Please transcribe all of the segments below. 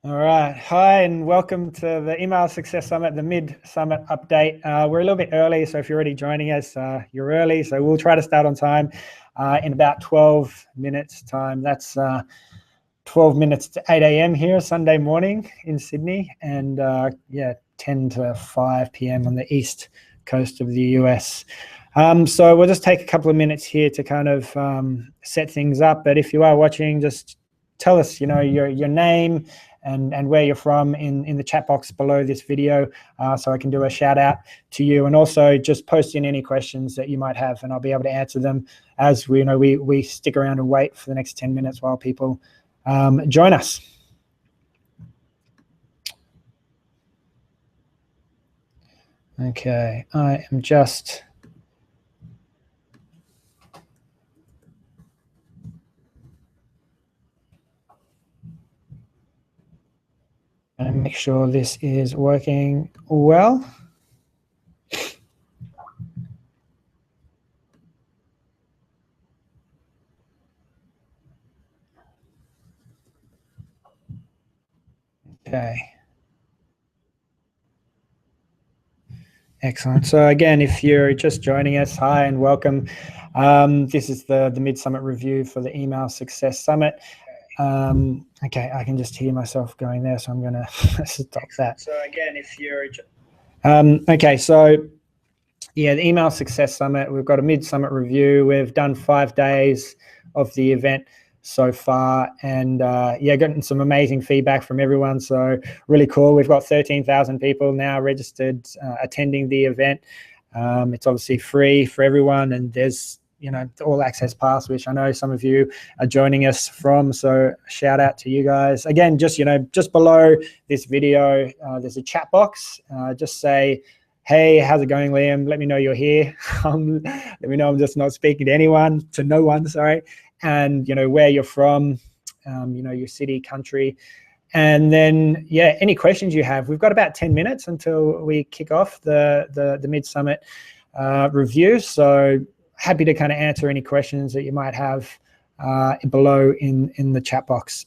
All right. Hi, and welcome to the Email Success Summit, the mid-summit update. We're a little bit early, so if you're already joining us, you're early. So we'll try to start on time in about 12 minutes time. That's 12 minutes to 8 a.m. here, Sunday morning in Sydney, and 10 to 5 p.m. on the east coast of the US. So we'll just take a couple of minutes here to kind of set things up. But if you are watching, just tell us, your name and where you're from in the chat box below this video, so I can do a shout out to you, and also just post in any questions that you might have, and I'll be able to answer them as we stick around and wait for the next 10 minutes while people join us. Okay, I am just going to make sure this is working well. Okay. Excellent. So again, if you're just joining us, hi and welcome. This is the Mid-Summit review for the Email Success Summit. Okay, I can just hear myself going there, so I'm going to stop that. So again, if you're... okay, so yeah, the Email Success Summit, we've got a Mid-Summit review. We've done 5 days of the event so far, and gotten some amazing feedback from everyone, so really cool. We've got 13,000 people now registered attending the event. It's obviously free for everyone, and there's the all access pass, which I know some of you are joining us from, so shout out to you guys. Again, just below this video, there's a chat box. Just say, hey, how's it going, Liam? Let me know you're here. Let me know I'm just not speaking to no one, sorry. And where you're from, your city, country, and then any questions you have. We've got about 10 minutes until we kick off the Mid-Summit review, so happy to kind of answer any questions that you might have below in the chat box.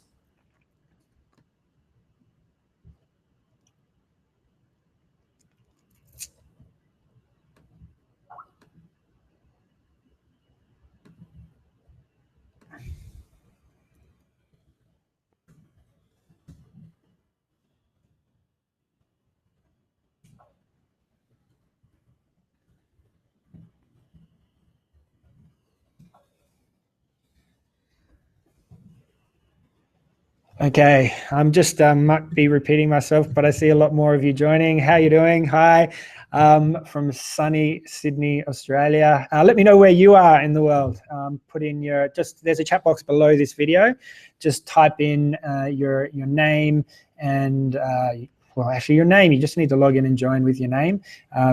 Okay, I'm just might be repeating myself, but I see a lot more of you joining. How are you doing? Hi, from sunny Sydney, Australia. Let me know where you are in the world. Put in there's a chat box below this video. Just type in your name and well, actually your name. You just need to log in and join with your name.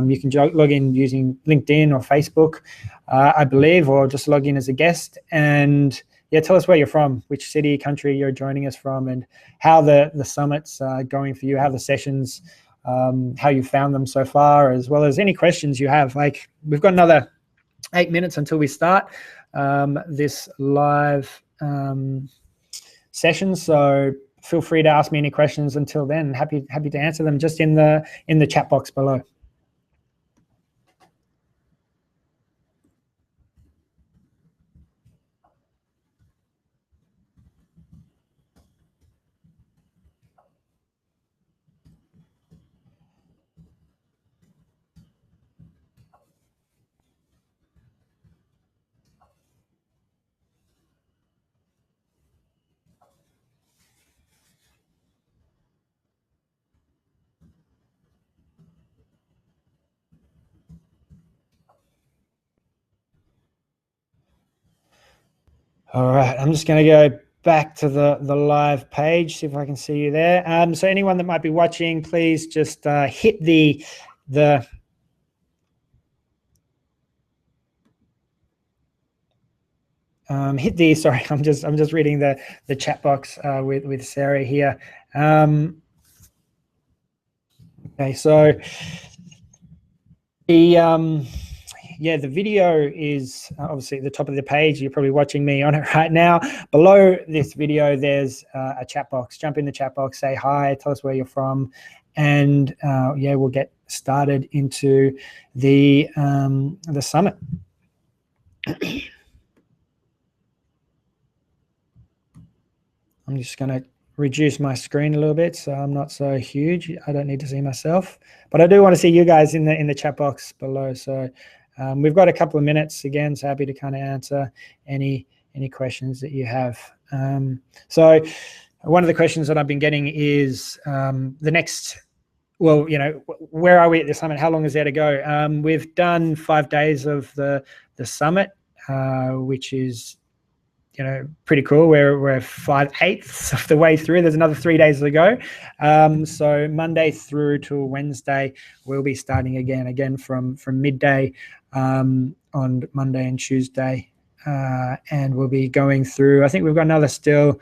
You can log in using LinkedIn or Facebook, I believe, or just log in as a guest. And tell us where you're from, which city, country you're joining us from, and how the summit's going for you, how the sessions, how you found them so far, as well as any questions you have. Like, we've got another 8 minutes until we start this live session, so feel free to ask me any questions until then. Happy to answer them just in the chat box below. All right, I'm just going to go back to the live page, see if I can see you there. So anyone that might be watching, please just hit the sorry, I'm just reading the chat box with Sarah here. Okay, so yeah, the video is obviously at the top of the page. You're probably watching me on it right now. Below this video, there's a chat box. Jump in the chat box, say hi, tell us where you're from, and yeah, we'll get started into the summit. I'm just going to reduce my screen a little bit so I'm not so huge. I don't need to see myself, but I do want to see you guys in the chat box below. So we've got a couple of minutes again, so happy to kind of answer any questions that you have. So one of the questions that I've been getting is the next, well, you know, where are we at the summit? How long is there to go? We've done 5 days of the summit, which is, you know, pretty cool. We're 5/8 of the way through. There's another 3 days to go. So Monday through to Wednesday, we'll be starting again from midday on Monday and Tuesday, and we'll be going through. I think we've got another still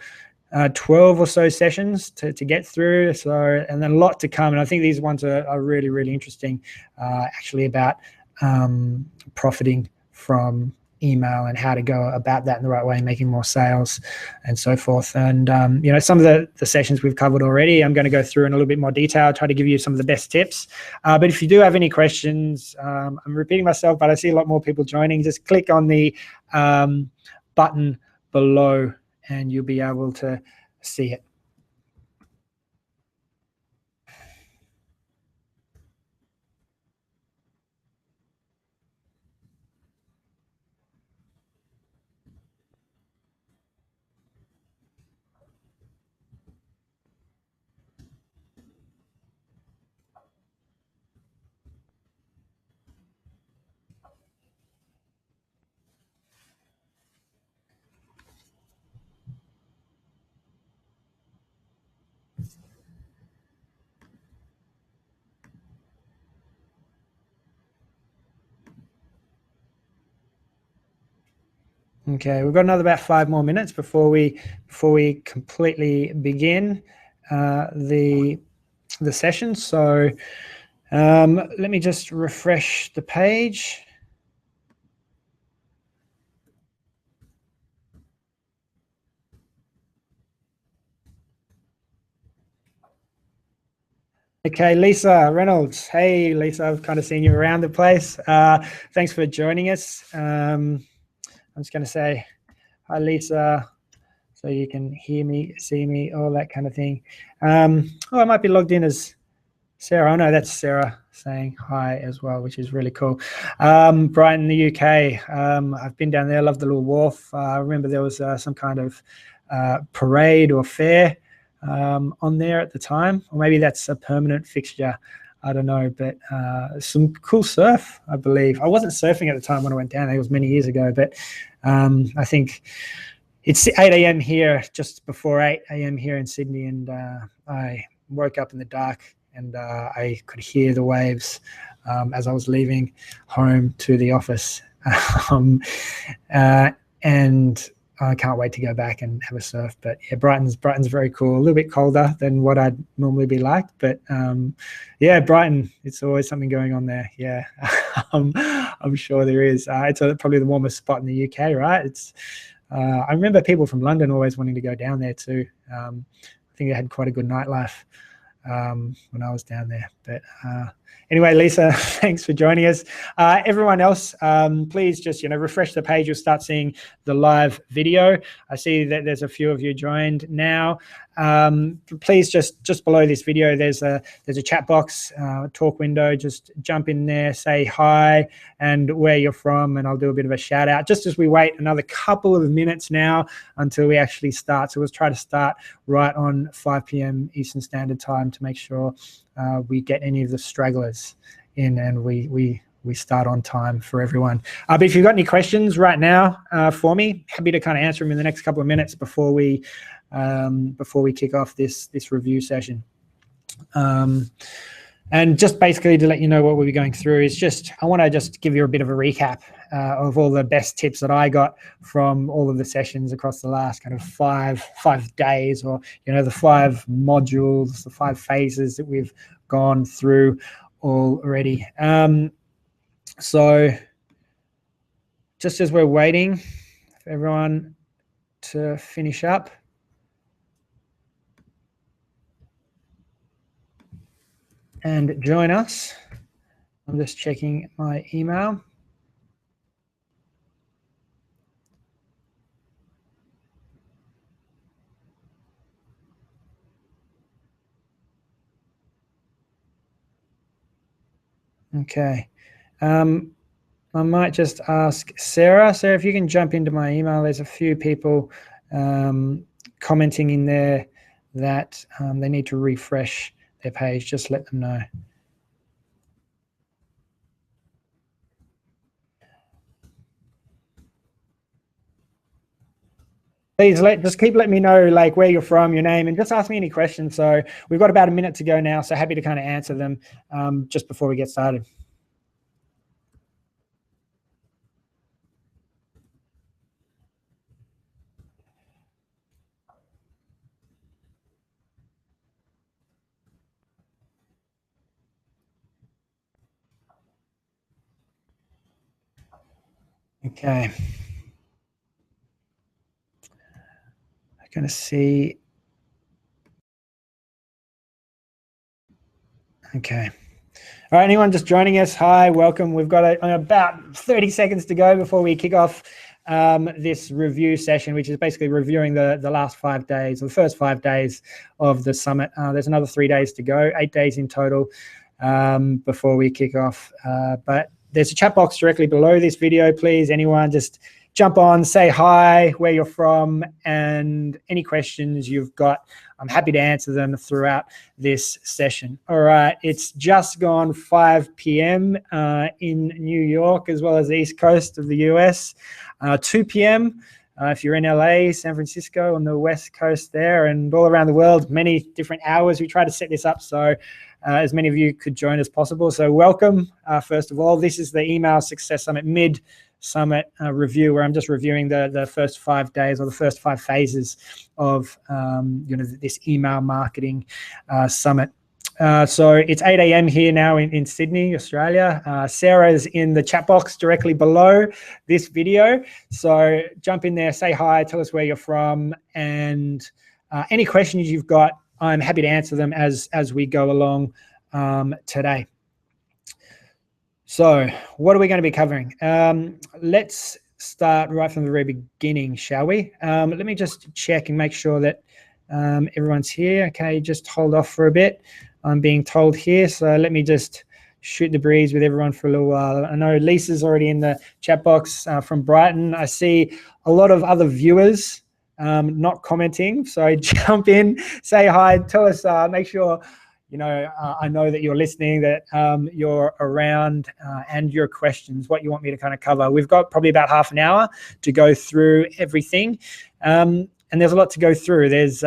12 or so sessions to get through. So, and then a lot to come. And I think these ones are really interesting, actually about profiting from email and how to go about that in the right way, making more sales and so forth. And you know, some of the sessions we've covered already, I'm going to go through in a little bit more detail, try to give you some of the best tips. But if you do have any questions, I'm repeating myself, but I see a lot more people joining. Just click on the button below and you'll be able to see it. Okay, we've got another about 5 more minutes before we completely begin the session. So let me just refresh the page. Okay, Lisa Reynolds. Hey, Lisa, I've kind of seen you around the place. Thanks for joining us. I'm just going to say hi, Lisa, so you can hear me, see me, all that kind of thing. Oh, I might be logged in as Sarah. Oh, no, that's Sarah saying hi as well, which is really cool. Brighton, the UK. I've been down there, love the little wharf. I remember there was some kind of parade or fair on there at the time, or maybe that's a permanent fixture. I don't know, but some cool surf, I believe. I wasn't surfing at the time when I went down there. It was many years ago, but I think it's 8 a.m. here, just before 8 a.m. here in Sydney, and I woke up in the dark and I could hear the waves as I was leaving home to the office. And I can't wait to go back and have a surf. But yeah, Brighton's very cool. A little bit colder than what I'd normally be like, but yeah, Brighton, it's always something going on there. Yeah, I'm sure there is. It's probably the warmest spot in the UK, right? It's. I remember people from London always wanting to go down there too. I think they had quite a good nightlife when I was down there. But anyway, Lisa, thanks for joining us. Everyone else, please just, refresh the page. You'll start seeing the live video. I see that there's a few of you joined now. Please just below this video, there's a chat box, talk window. Just jump in there, say hi and where you're from, and I'll do a bit of a shout out just as we wait another couple of minutes now until we actually start. So we'll try to start right on 5 p.m. Eastern Standard Time to make sure we get any of the stragglers in and we start on time for everyone. But if you've got any questions right now for me, happy to kind of answer them in the next couple of minutes before we kick off this review session. And just basically to let you know what we'll be going through is I want to just give you a bit of a recap of all the best tips that I got from all of the sessions across the last kind of five days, or the 5 modules, the 5 phases that we've gone through already. So just as we're waiting for everyone to finish up, and join us, I'm just checking my email. Okay. I might just ask Sarah. Sarah, if you can jump into my email, there's a few people commenting in there that they need to refresh their page. Just let them know. Please just keep letting me know like where you're from, your name, and just ask me any questions. So we've got about a minute to go now, so happy to kind of answer them just before we get started. Okay. I'm going to see. Okay. All right, anyone just joining us, hi, welcome. We've got about 30 seconds to go before we kick off this review session, which is basically reviewing the last 5 days, or the first 5 days of the summit. There's another 3 days to go, 8 days in total before we kick off. But there's a chat box directly below this video. Please, anyone, just jump on, say hi, where you're from, and any questions you've got. I'm happy to answer them throughout this session. All right, it's just gone 5 p.m. In New York, as well as the East Coast of the US. 2 p.m. If you're in LA, San Francisco, on the West Coast there, and all around the world, many different hours. We try to set this up so as many of you could join as possible. So welcome, first of all. This is the Email Success Summit Mid-Summit review, where I'm just reviewing the first 5 days, or the first 5 phases of this email marketing summit. So it's 8 a.m. here now in Sydney, Australia. Sarah's in the chat box directly below this video. So jump in there, say hi, tell us where you're from, and any questions you've got, I'm happy to answer them as we go along today. So what are we going to be covering? Let's start right from the very beginning, shall we? Let me just check and make sure that everyone's here. Okay, just hold off for a bit. I'm being told here, so let me just shoot the breeze with everyone for a little while. I know Lisa's already in the chat box from Brighton. I see a lot of other viewers not commenting, so jump in, say hi, tell us, make sure I know that you're listening, that you're around, and your questions, what you want me to kind of cover. We've got probably about half an hour to go through everything, and there's a lot to go through. There's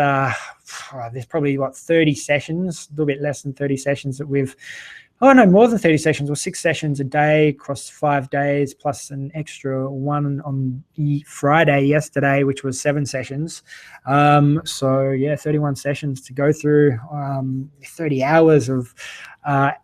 probably 30 sessions, a little bit less than 30 sessions that we've, more than 30 sessions, or 6 sessions a day across 5 days, plus an extra one on Friday yesterday, which was 7 sessions. So yeah, 31 sessions to go through, 30 hours of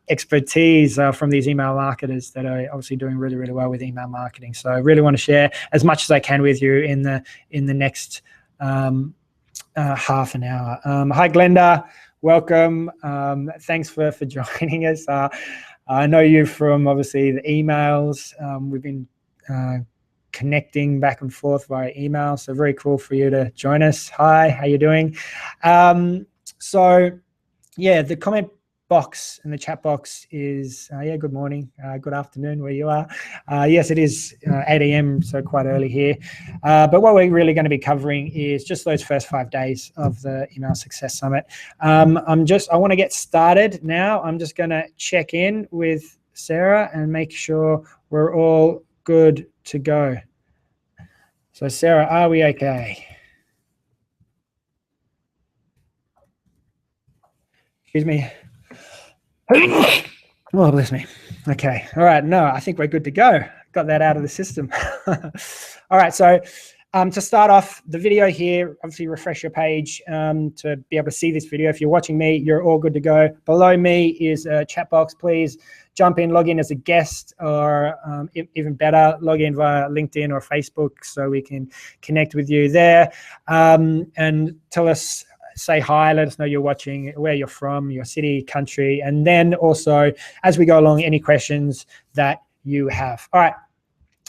expertise from these email marketers that are obviously doing really, really well with email marketing. So I really want to share as much as I can with you in the next half an hour. Hi, Glenda. Welcome. Thanks for joining us. I know you from obviously the emails. We've been connecting back and forth via email, so very cool for you to join us. Hi, how you doing? So yeah, the comment box and the chat box is good morning, good afternoon where you are. Yes, it is 8 a.m, so quite early here, but what we're really going to be covering is just those first 5 days of the Email Success Summit. I want to get started now. I'm just going to check in with Sarah and make sure we're all good to go. So Sarah, are we okay? Excuse me. Oh, bless me. Okay. All right. No, I think we're good to go. Got that out of the system. All right. So To start off the video here, obviously refresh your page to be able to see this video. If you're watching me, you're all good to go. Below me is a chat box. Please jump in, log in as a guest, or even better, log in via LinkedIn or Facebook so we can connect with you there. And tell us, say hi, let us know you're watching, where you're from, your city, country, and then also, as we go along, any questions that you have. All right,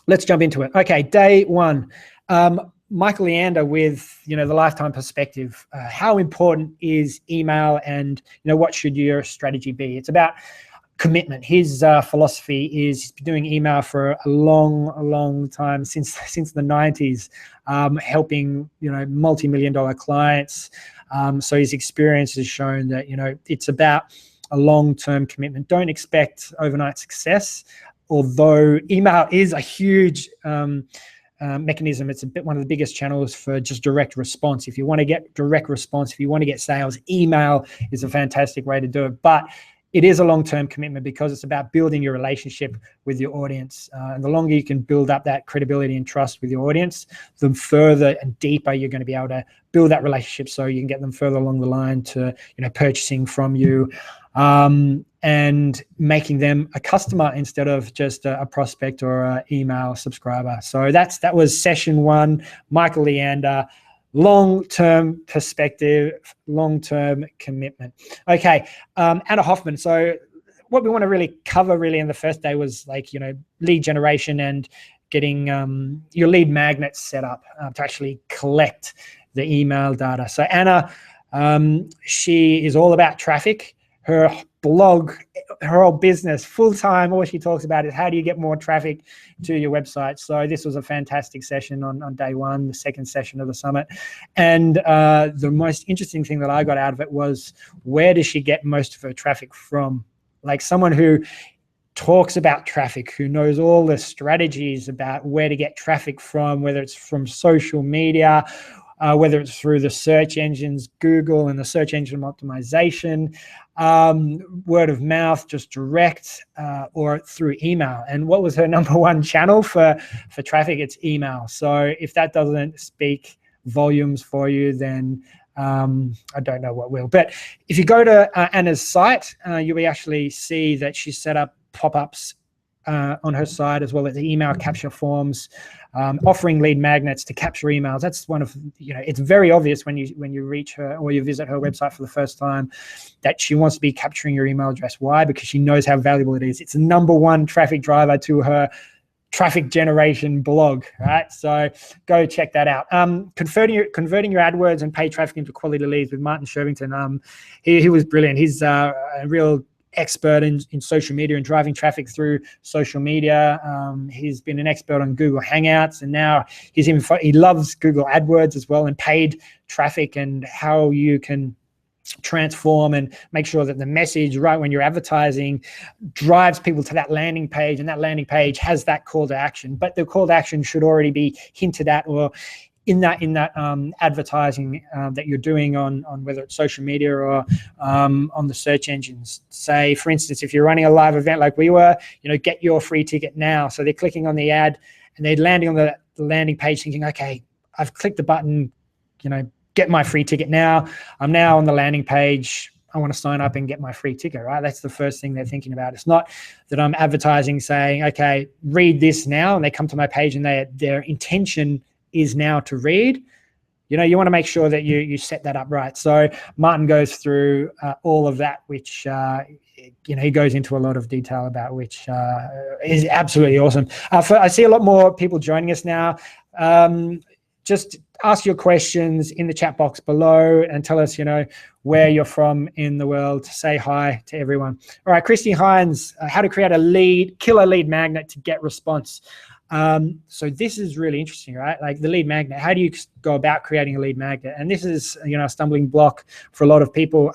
let's jump into it. Okay, day one. Michael Leander with, the lifetime perspective. How important is email, and, what should your strategy be? It's about commitment. His philosophy is he's been doing email for a long time, since the 90s, helping, multi-million-dollar clients. So his experience has shown that, it's about a long-term commitment. Don't expect overnight success, although email is a huge mechanism. It's one of the biggest channels for just direct response. If you want to get direct response, if you want to get sales, email is a fantastic way to do it. But it is a long-term commitment because it's about building your relationship with your audience. And the longer you can build up that credibility and trust with your audience, the further and deeper you're going to be able to build that relationship, so you can get them further along the line to, purchasing from you, and making them a customer instead of just a prospect or an email subscriber. So that was session one. Michael Leander, long-term perspective, long-term commitment. Okay, Anna Hoffman. So what we want to really cover in the first day was lead generation and getting your lead magnets set up to actually collect the email data. So Anna, she is all about traffic. Her blog, her whole business, full-time, all she talks about is how do you get more traffic to your website. So this was a fantastic session on day one, the second session of the summit. And the most interesting thing that I got out of it was, where does she get most of her traffic from? Like someone who talks about traffic, who knows all the strategies about where to get traffic from, whether it's from social media, whether it's through the search engines, Google and the search engine optimization, word of mouth, just direct, or through email. And what was her number one channel for traffic? It's email. So if that doesn't speak volumes for you, then I don't know what will. But if you go to Anna's site, you will actually see that she's set up pop-ups on her site, as well as the email capture forms, offering lead magnets to capture emails. That's one of, it's very obvious when you reach her or you visit her website for the first time that she wants to be capturing your email address. Why? Because she knows how valuable it is. It's the number one traffic driver to her traffic generation blog, right? So go check that out. Converting your AdWords and paid traffic into quality leads with Martin Shervington. He was brilliant. He's a real expert in social media and driving traffic through social media. He's been an expert on Google Hangouts, and now he loves Google AdWords as well, and paid traffic, and how you can transform and make sure that the message right when you're advertising drives people to that landing page, and that landing page has that call to action. But the call to action should already be hinted at, or in that advertising that you're doing on whether it's social media or on the search engines. Say, for instance, if you're running a live event like we were, get your free ticket now. So they're clicking on the ad and they're landing on the landing page thinking, okay, I've clicked the button, get my free ticket now. I'm now on the landing page. I want to sign up and get my free ticket, right? That's the first thing they're thinking about. It's not that I'm advertising saying, okay, read this now, and they come to my page and their intention is now to read. You want to make sure that you set that up right. So Martin goes through all of that, which he goes into a lot of detail about, which is absolutely awesome. I see a lot more people joining us now. Just ask your questions in the chat box below and tell us, where you're from in the world. Say hi to everyone. All right, Christy Hines, how to create a killer lead magnet to get response. So this is really interesting, right? Like the lead magnet, how do you go about creating a lead magnet? And this is, a stumbling block for a lot of people.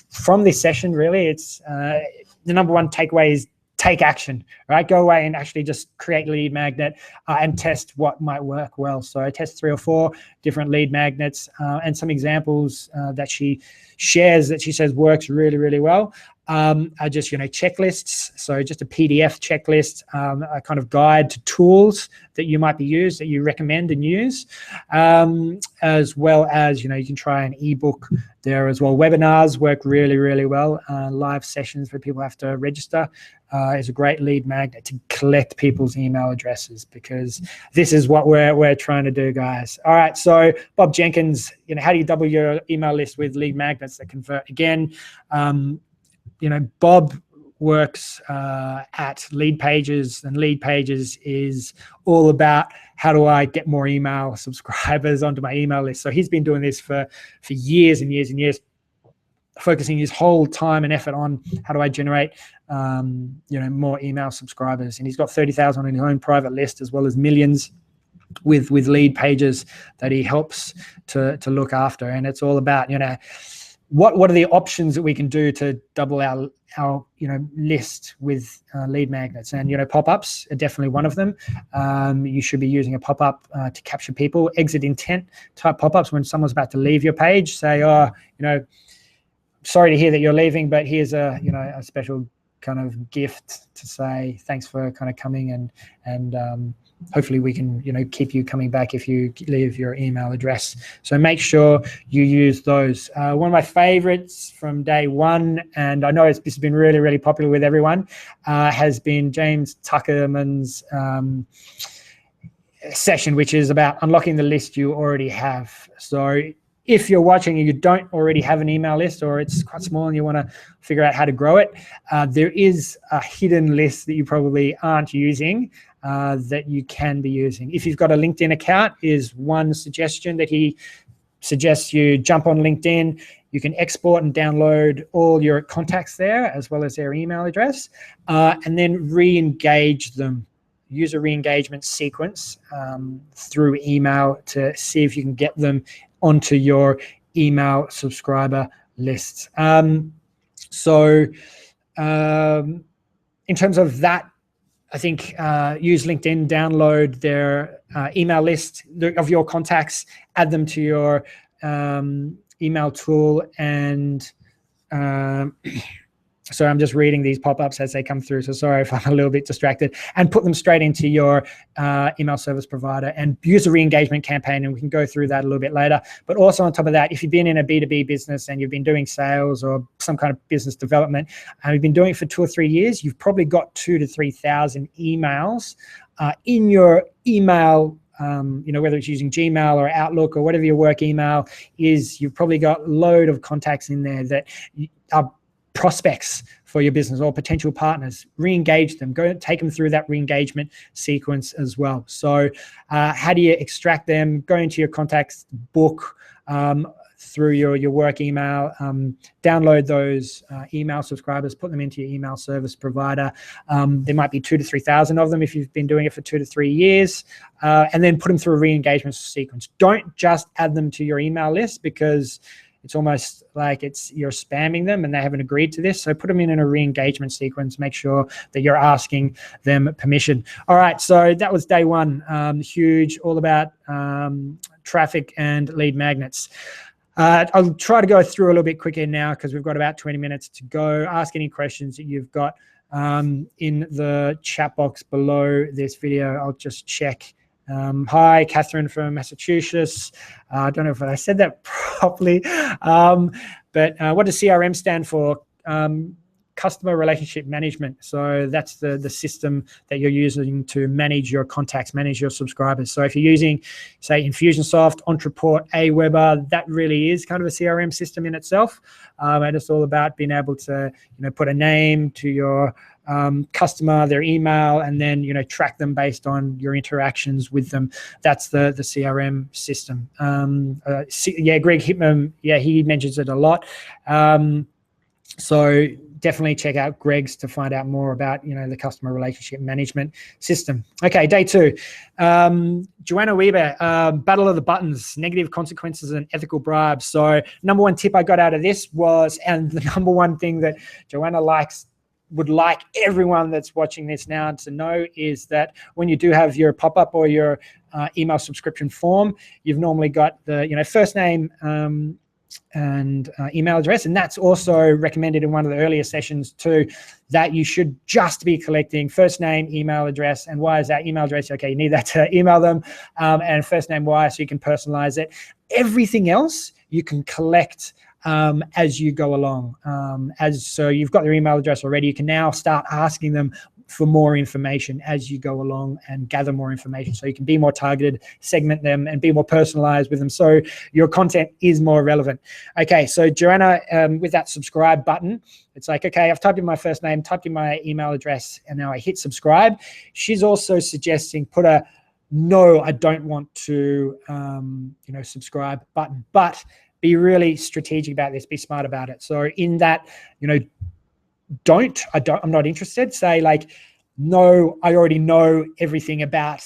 From this session, really, it's the number one takeaway is take action, right? Go away and actually just create a lead magnet and test what might work well. So I test 3 or 4 different lead magnets and some examples that she shares that she says works really, really well. are just, checklists. So just a PDF checklist, a kind of guide to tools that you might be used, that you recommend and use, as well as, you can try an ebook there as well. Webinars work really, really well. Live sessions where people have to register is a great lead magnet to collect people's email addresses, because this is what we're trying to do, guys. All right, so Bob Jenkins, how do you double your email list with lead magnets that convert? Again, Bob works at Lead Pages, and Lead Pages is all about how do I get more email subscribers onto my email list. So he's been doing this for years and years and years, focusing his whole time and effort on how do I generate more email subscribers. And he's got 30,000 on his own private list, as well as millions with Lead Pages that he helps to look after. And it's all about, what are the options that we can do to double our list with lead magnets? And pop-ups are definitely one of them. You should be using a pop-up to capture people. Exit intent type pop-ups, when someone's about to leave your page, say, sorry to hear that you're leaving, but here's a special kind of gift to say thanks for kind of coming, and hopefully we can keep you coming back if you leave your email address. So make sure you use those. One of my favorites from day one, and I know this has been really, really popular with everyone, has been James Tuckerman's session, which is about unlocking the list you already have. So if you're watching and you don't already have an email list, or it's quite small and you want to figure out how to grow it, there is a hidden list that you probably aren't using that you can be using. If you've got a LinkedIn account, is one suggestion that he suggests you jump on LinkedIn. You can export and download all your contacts there, as well as their email address, and then re-engage them. Use a re-engagement sequence through email to see if you can get them onto your email subscriber lists. In terms of that, I think use LinkedIn, download their email list of your contacts, add them to your email tool, and so I'm just reading these pop-ups as they come through, so sorry if I'm a little bit distracted, and put them straight into your email service provider, and use a re-engagement campaign, and we can go through that a little bit later. But also on top of that, if you've been in a B2B business and you've been doing sales or some kind of business development, and you've been doing it for 2 or 3 years, you've probably got 2,000 to 3,000 emails in your email, whether it's using Gmail or Outlook or whatever your work email is. You've probably got a load of contacts in there that are prospects for your business or potential partners. Re-engage them. Go take them through that re-engagement sequence as well. So how do you extract them? Go into your contacts book through your work email, download those email subscribers, put them into your email service provider. There might be 2,000 to 3,000 of them if you've been doing it for 2 to 3 years, and then put them through a re-engagement sequence. Don't just add them to your email list, because it's almost like you're spamming them and they haven't agreed to this. So put them in a re-engagement sequence. Make sure that you're asking them permission. All right, so that was day one. Huge, all about traffic and lead magnets. I'll try to go through a little bit quicker now, because we've got about 20 minutes to go. Ask any questions that you've got in the chat box below this video. I'll just check. Hi, Catherine from Massachusetts. I don't know if I said that properly, but what does CRM stand for? Customer Relationship Management. So that's the system that you're using to manage your contacts, manage your subscribers. So if you're using, say, Infusionsoft, Ontraport, Aweber, that really is kind of a CRM system in itself. And it's all about being able to, put a name to your customer, their email, and then track them based on your interactions with them. That's the CRM system. Greg Hickman, he mentions it a lot. So definitely check out Greg's to find out more about the customer relationship management system. Okay, day 2. Joanna Weber, Battle of the Buttons, negative consequences and ethical bribes. So number one tip I got out of this was, and the number one thing that Joanna would like everyone that's watching this now to know, is that when you do have your pop-up or your email subscription form, you've normally got the first name, email address. And that's also recommended in one of the earlier sessions too, that you should just be collecting first name, email address. And why is that? Email address, okay, you need that to email them, and first name, why, so you can personalize it. Everything else you can collect as you go along. So you've got their email address already, you can now start asking them for more information as you go along and gather more information, so you can be more targeted, segment them, and be more personalized with them, so your content is more relevant. Okay, so Joanna, with that subscribe button, it's like, okay, I've typed in my first name, typed in my email address, and now I hit subscribe. She's also suggesting put a no, I don't want to subscribe button, but be really strategic about this, be smart about it. So in that, I'm not interested, say like, no, I already know everything about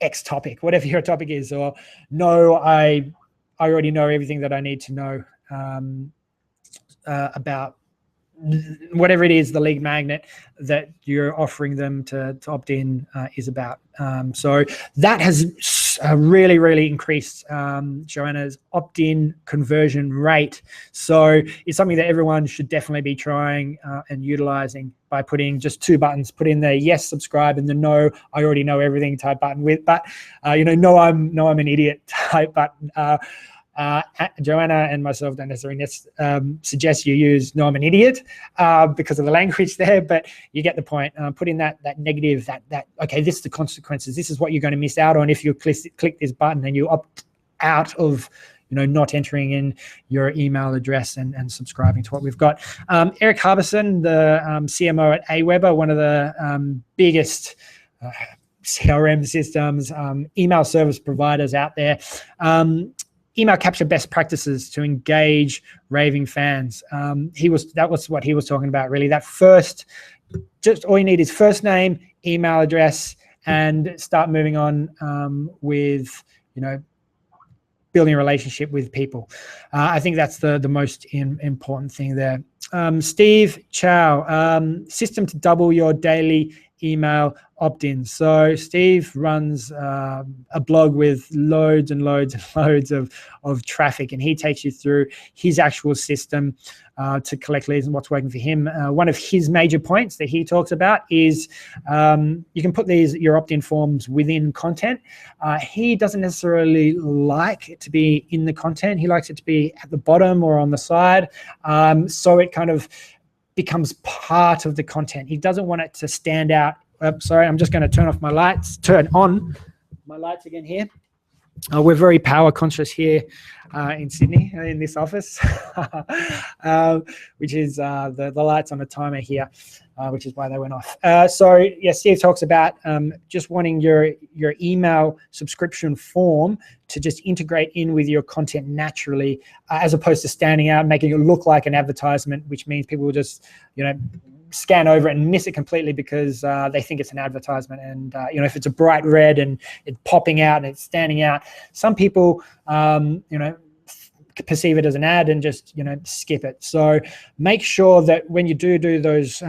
X topic, whatever your topic is, or no, I already know everything that I need to know about whatever it is the lead magnet that you're offering them to opt in is about. So that has really, really increased Joanna's opt-in conversion rate. So it's something that everyone should definitely be trying and utilizing by putting just two buttons, put in the yes, subscribe, and the no, I already know everything type button with, but no, I'm an idiot type button. Joanna and myself don't necessarily suggest you use no, I'm an idiot because of the language there, but you get the point. Put in that negative, that okay, this is the consequences, this is what you're going to miss out on if you click this button and you opt out of not entering in your email address and subscribing to what we've got. Eric Harbison, the CMO at Aweber, one of the biggest CRM systems, email service providers out there. Email capture best practices to engage raving fans. That was what he was talking about, really. That first, just all you need is first name, email address, and start moving on with building a relationship with people. I think that's the most important thing there. Steve Chow, system to double your daily email opt-ins. So Steve runs a blog with loads and loads and loads of traffic, and he takes you through his actual system to collect leads and what's working for him. One of his major points that he talks about is you can put your opt-in forms within content. He doesn't necessarily like it to be in the content. He likes it to be at the bottom or on the side, so it kind of becomes part of the content. He doesn't want it to stand out. Sorry, I'm just going to turn on my lights again here. We're very power conscious here in Sydney, in this office, which is the lights on the timer here, which is why they went off. So yeah, Steve talks about just wanting your email subscription form to just integrate in with your content naturally, as opposed to standing out and making it look like an advertisement, which means people will just, scan over it and miss it completely because they think it's an advertisement. And if it's a bright red and it's popping out and it's standing out, some people perceive it as an ad and just skip it. So make sure that when you do those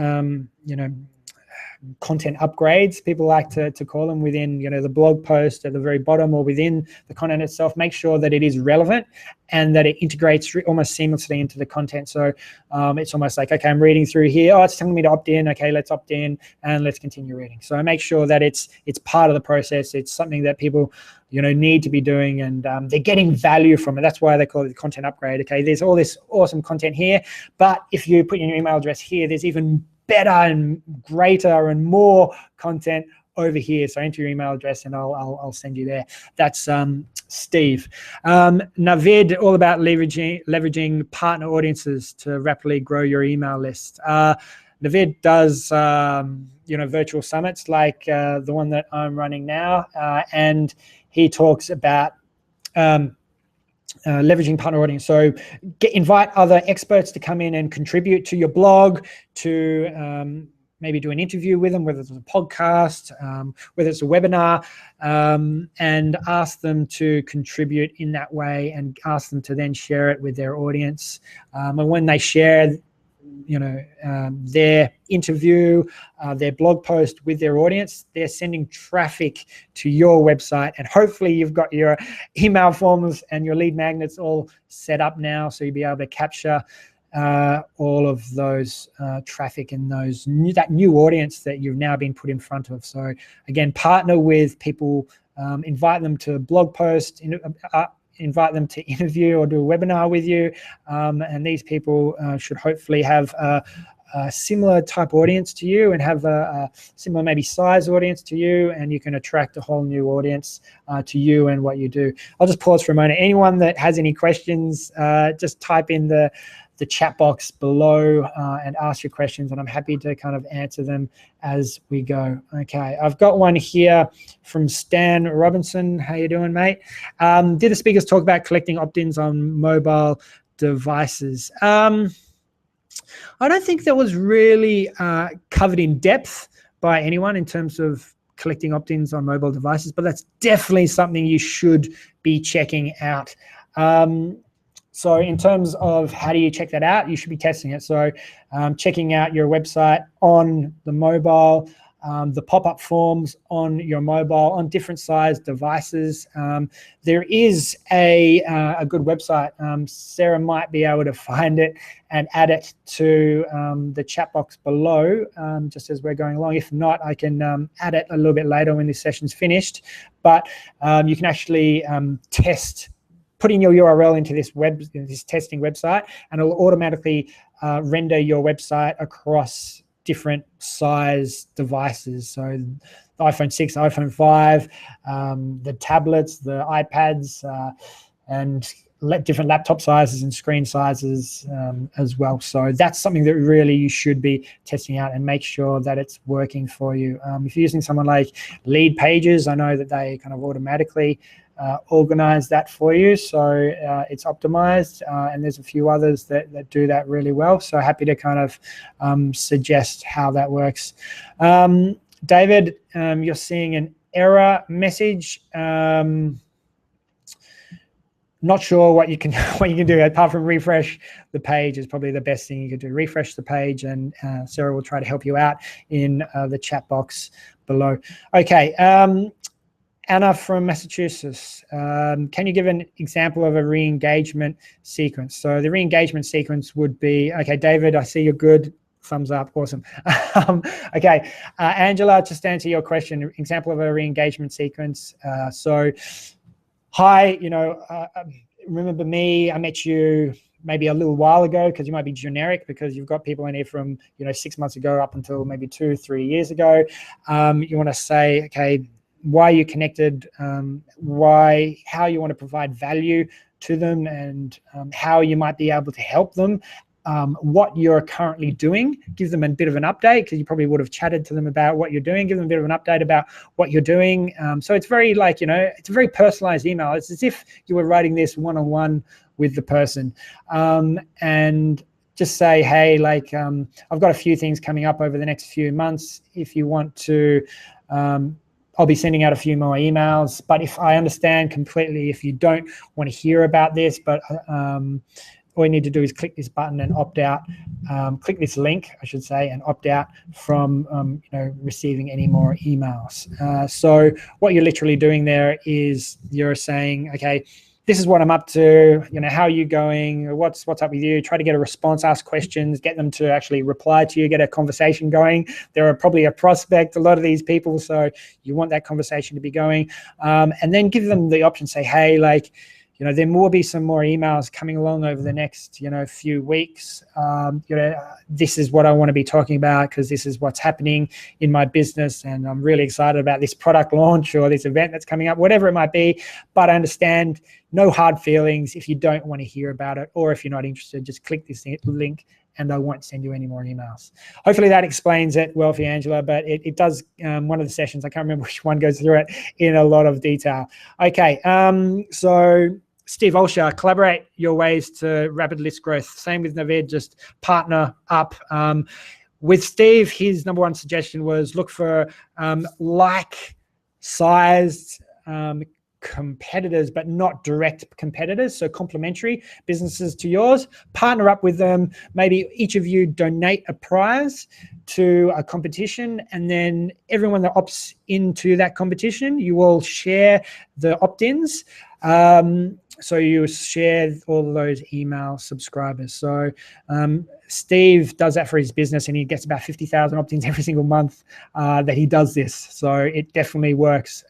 content upgrades, people like to call them, within the blog post at the very bottom or within the content itself, make sure that it is relevant and that it integrates almost seamlessly into the content. So it's almost like, okay, I'm reading through here, it's telling me to opt in, okay, let's opt in and let's continue reading. So make sure that it's part of the process. It's something that people need to be doing, and they're getting value from it. That's why they call it the content upgrade. Okay, there's all this awesome content here, but if you put in your email address here, there's even better and greater and more content over here. So enter your email address and I'll send you there. That's Steve. Navid, all about leveraging partner audiences to rapidly grow your email list. Navid does virtual summits like the one that I'm running now, and he talks about leveraging partner audience. So invite other experts to come in and contribute to your blog, to maybe do an interview with them, whether it's a podcast, whether it's a webinar, and ask them to contribute in that way, and ask them to then share it with their audience. And when they share their interview, their blog post with their audience, they're sending traffic to your website, and hopefully you've got your email forms and your lead magnets all set up now, so you'll be able to capture all of those traffic and that new audience that you've now been put in front of. So again, partner with people, invite them to blog post, invite them to interview or do a webinar with you, and these people should hopefully have a similar type audience to you and have a similar maybe size audience to you, and you can attract a whole new audience to you and what you do. I'll just pause for a moment. Anyone that has any questions, just type in the chat box below and ask your questions, and I'm happy to kind of answer them as we go. Okay, I've got one here from Stan Robinson. How you doing, mate? Did the speakers talk about collecting opt-ins on mobile devices? I don't think that was really covered in depth by anyone in terms of collecting opt-ins on mobile devices, but that's definitely something you should be checking out. So in terms of how do you check that out, you should be testing it. So checking out your website on the mobile, the pop-up forms on your mobile, on different size devices. There is a good website. Sarah might be able to find it and add it to the chat box below, just as we're going along. If not, I can add it a little bit later when this session's finished. But you can actually test putting your URL into this testing website, and it'll automatically render your website across different size devices. So the iPhone 6, iPhone 5, the tablets, the iPads, and different laptop sizes and screen sizes as well. So that's something that really you should be testing out and make sure that it's working for you. If you're using someone like Lead Pages, I know that they kind of automatically organize that for you, so it's optimized, and there's a few others that do that really well, so happy to kind of suggest how that works. David, you're seeing an error message. Not sure what you can do apart from refresh the page is probably the best thing you could do. Refresh the page, and Sarah will try to help you out in the chat box below. Okay. Anna from Massachusetts, can you give an example of a re-engagement sequence? So the re-engagement sequence would be, okay, David, I see you're good. Thumbs up, awesome. Okay, Angela, just to answer your question, example of a re-engagement sequence. So, hi, remember me? I met you maybe a little while ago, because you might be generic because you've got people in here from 6 months ago up until maybe 2-3 years ago. You want to say, okay, why you connected, how you want to provide value to them, and how you might be able to help them, what you're currently doing. Give them a bit of an update, because you probably would have chatted to them about what you're doing. Give them a bit of an update about what you're doing. So it's very it's a very personalized email. It's as if you were writing this one-on-one with the person, and just say, hey, I've got a few things coming up over the next few months. If you want to, I'll be sending out a few more emails, but if I understand completely if you don't want to hear about this, but all you need to do is click this button and opt out, click this link, I should say, and opt out from receiving any more emails. So what you're literally doing there is you're saying, okay, this is what I'm up to, how are you going? What's up with you? Try to get a response, ask questions, get them to actually reply to you, get a conversation going. They're probably a prospect, a lot of these people, so you want that conversation to be going. And then give them the option, say, hey, there will be some more emails coming along over the next, few weeks. This is what I want to be talking about, because this is what's happening in my business, and I'm really excited about this product launch or this event that's coming up, whatever it might be. But I understand, no hard feelings. If you don't want to hear about it, or if you're not interested, just click this link and I won't send you any more emails. Hopefully that explains it well for you, Angela, but it does, one of the sessions, I can't remember which one, goes through it in a lot of detail. Okay, so Steve Olsher, collaborate your ways to rapid list growth. Same with Naveed, just partner up. With Steve, his number one suggestion was look for like-sized competitors, but not direct competitors, so complementary businesses to yours. Partner up with them. Maybe each of you donate a prize to a competition, and then everyone that opts into that competition, you will share the opt-ins. So you share all of those email subscribers. So Steve does that for his business, and he gets about 50,000 opt-ins every single month that he does this. So it definitely works.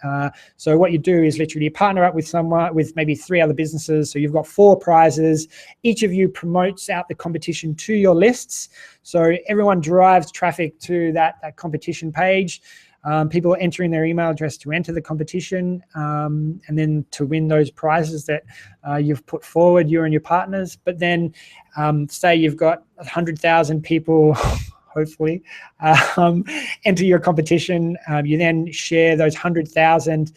So what you do is literally partner up with someone, with maybe 3 other businesses. So you've got 4 prizes. Each of you promotes out the competition to your lists. So everyone drives traffic to that competition page. People are entering their email address to enter the competition, and then to win those prizes that you've put forward, you and your partners. But then say you've got 100,000 people, hopefully, enter your competition. You then share those 100,000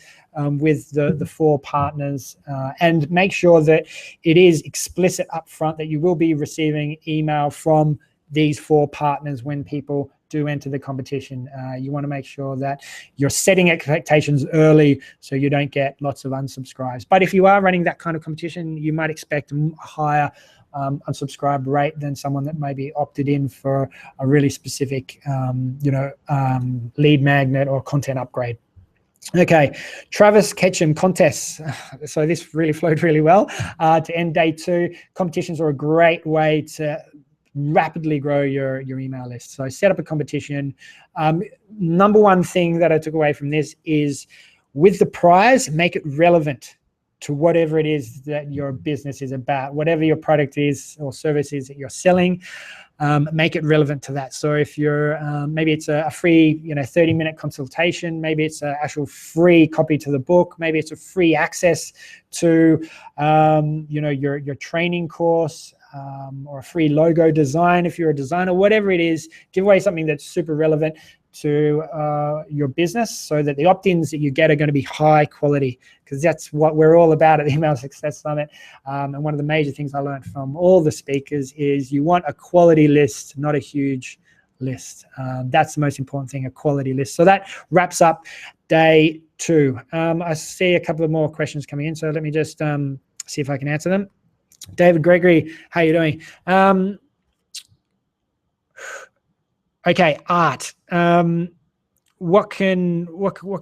with the 4 partners, and make sure that it is explicit up front that you will be receiving email from these 4 partners when people do enter the competition. You want to make sure that you're setting expectations early so you don't get lots of unsubscribes. But if you are running that kind of competition, you might expect a higher unsubscribe rate than someone that maybe opted in for a really specific lead magnet or content upgrade. Okay, Travis Ketchum contests. So this really flowed really well to end day 2. Competitions are a great way to rapidly grow your email list. So set up a competition. Number one thing that I took away from this is, with the prize, make it relevant to whatever it is that your business is about, whatever your product is or service is that you're selling. Make it relevant to that. So if you're maybe it's a free 30-minute consultation, maybe it's an actual free copy to the book, maybe it's a free access to your training course, or a free logo design if you're a designer. Whatever it is, give away something that's super relevant to your business, so that the opt-ins that you get are going to be high quality, because that's what we're all about at the Email Success Summit. And one of the major things I learned from all the speakers is you want a quality list, not a huge list. That's the most important thing, a quality list. So that wraps up day 2. I see a couple of more questions coming in, so let me just see if I can answer them. David Gregory, how are you doing? Okay, art. What can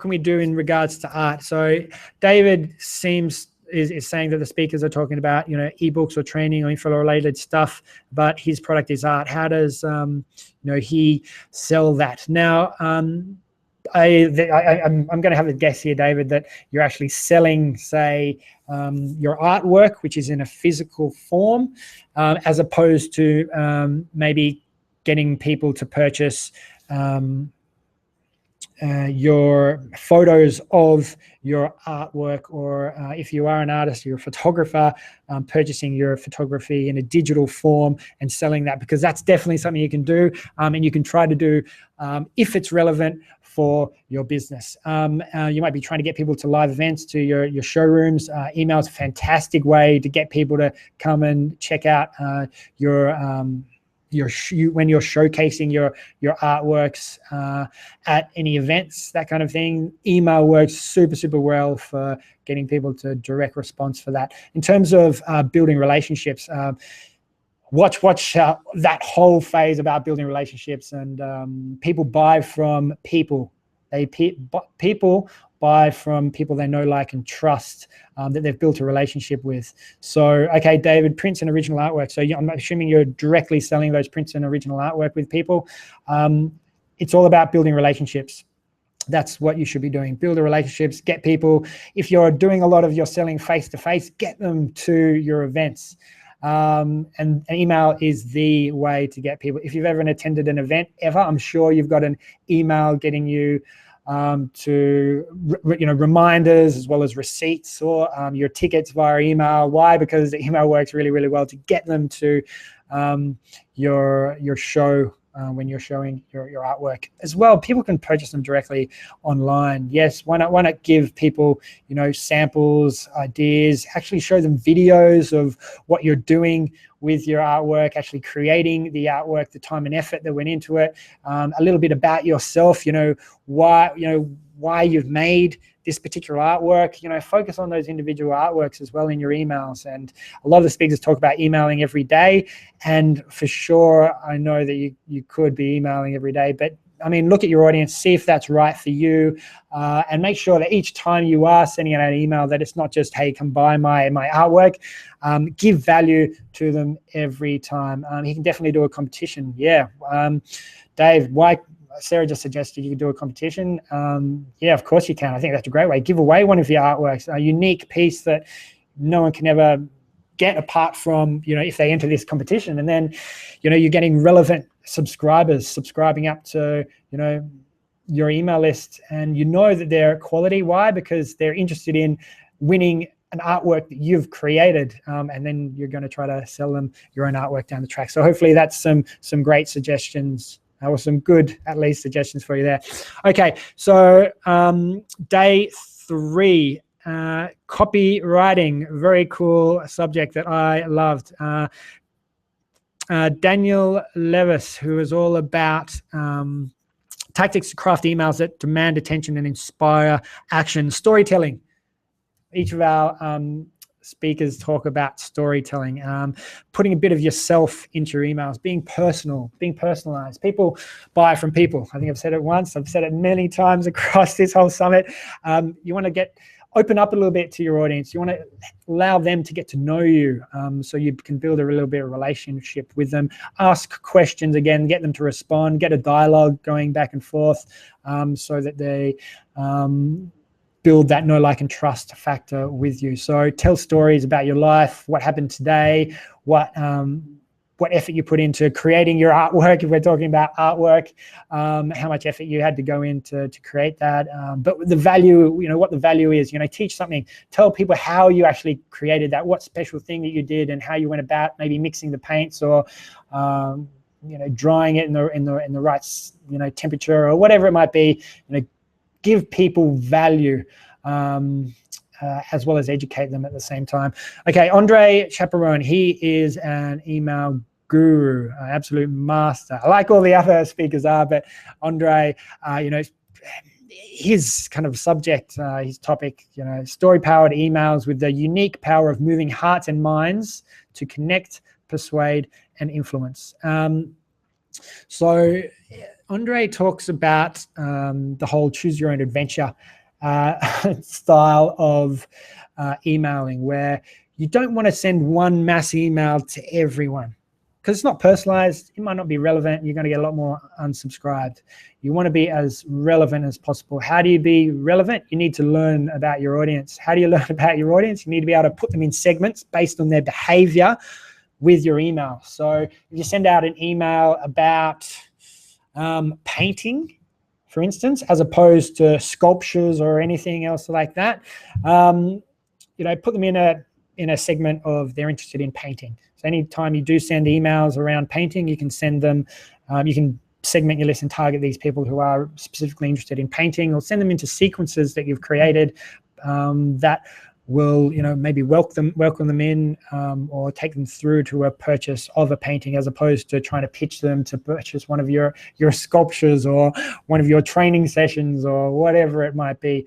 we do in regards to art? So David is saying that the speakers are talking about ebooks or training or info related stuff, but his product is art. How does he sell that? Now, I'm going to have a guess here, David, that you're actually selling, say, your artwork, which is in a physical form, as opposed to maybe getting people to purchase your photos of your artwork, or if you are an artist, you're a photographer, purchasing your photography in a digital form and selling that, because that's definitely something you can do, and you can try to do if it's relevant for your business. You might be trying to get people to live events, to your showrooms. Email is a fantastic way to get people to come and check out when you're showcasing your artworks at any events, that kind of thing. Email works super well for getting people to direct response for that. In terms of building relationships, watch that whole phase about building relationships, and people buy from people. People buy from people they know, like, and trust, that they've built a relationship with. So, okay, David, prints and original artwork. So I'm assuming you're directly selling those prints and original artwork with people. It's all about building relationships. That's what you should be doing. Build the relationships, get people. If you're doing a lot of your selling face-to-face, get them to your events. And email is the way to get people. If you've ever attended an event ever, I'm sure you've got an email getting you to reminders as well as receipts, or your tickets via email. Why? Because the email works really well to get them to your show. When you're showing your artwork as well, people can purchase them directly online. Yes, why not give people samples, ideas, actually show them videos of what you're doing with your artwork, actually creating the artwork, the time and effort that went into it, a little bit about yourself, why you've made this particular artwork. Focus on those individual artworks as well in your emails. And a lot of the speakers talk about emailing every day, and for sure I know that you could be emailing every day, but I mean, look at your audience, see if that's right for you, and make sure that each time you are sending out an email that it's not just, hey, come buy my artwork. Give value to them every time. You can definitely do a competition. Yeah. Dave, why? Sarah just suggested you could do a competition. Yeah, of course you can. I think that's a great way. Give away one of your artworks, a unique piece that no one can ever get apart from, if they enter this competition. And then, you're getting relevant subscribers subscribing up to, your email list, and that they're quality. Why? Because they're interested in winning an artwork that you've created, and then you're going to try to sell them your own artwork down the track. So hopefully that's some great suggestions, or some good, at least, suggestions for you there. Okay, so day 3, copywriting, very cool subject that I loved. Daniel Levis, who is all about tactics to craft emails that demand attention and inspire action. Storytelling. Each of our speakers talk about storytelling, putting a bit of yourself into your emails, being personal, being personalized. People buy from people. I think I've said it once. I've said it many times across this whole summit. You want to open up a little bit to your audience. You want to allow them to get to know you, so you can build a little bit of relationship with them. Ask questions again, get them to respond, get a dialogue going back and forth, so that they build that know, like, and trust factor with you. So tell stories about your life, what happened today, what effort you put into creating your artwork, if we're talking about artwork, how much effort you had to go into to create that, but the value, what the value is. Teach something, tell people how you actually created that, what special thing that you did, and how you went about maybe mixing the paints, or drying it in the right temperature, or whatever it might be. Give people value, as well as educate them at the same time. Okay, Andre Chaperone, he is an email guru, absolute master. I like all the other speakers are, but Andre, his kind of subject, his topic, story-powered emails with the unique power of moving hearts and minds to connect, persuade, and influence. So Andre talks about the whole choose your own adventure style of emailing, where you don't want to send one mass email to everyone, because it's not personalized. It might not be relevant. You're going to get a lot more unsubscribed. You want to be as relevant as possible. How do you be relevant? You need to learn about your audience. How do you learn about your audience? You need to be able to put them in segments based on their behavior with your email. So if you send out an email about painting, for instance, as opposed to sculptures or anything else like that, put them in a segment of they're interested in painting. So anytime you do send emails around painting, you can send them, you can segment your list and target these people who are specifically interested in painting, or send them into sequences that you've created that will maybe welcome them in, or take them through to a purchase of a painting, as opposed to trying to pitch them to purchase one of your sculptures or one of your training sessions or whatever it might be.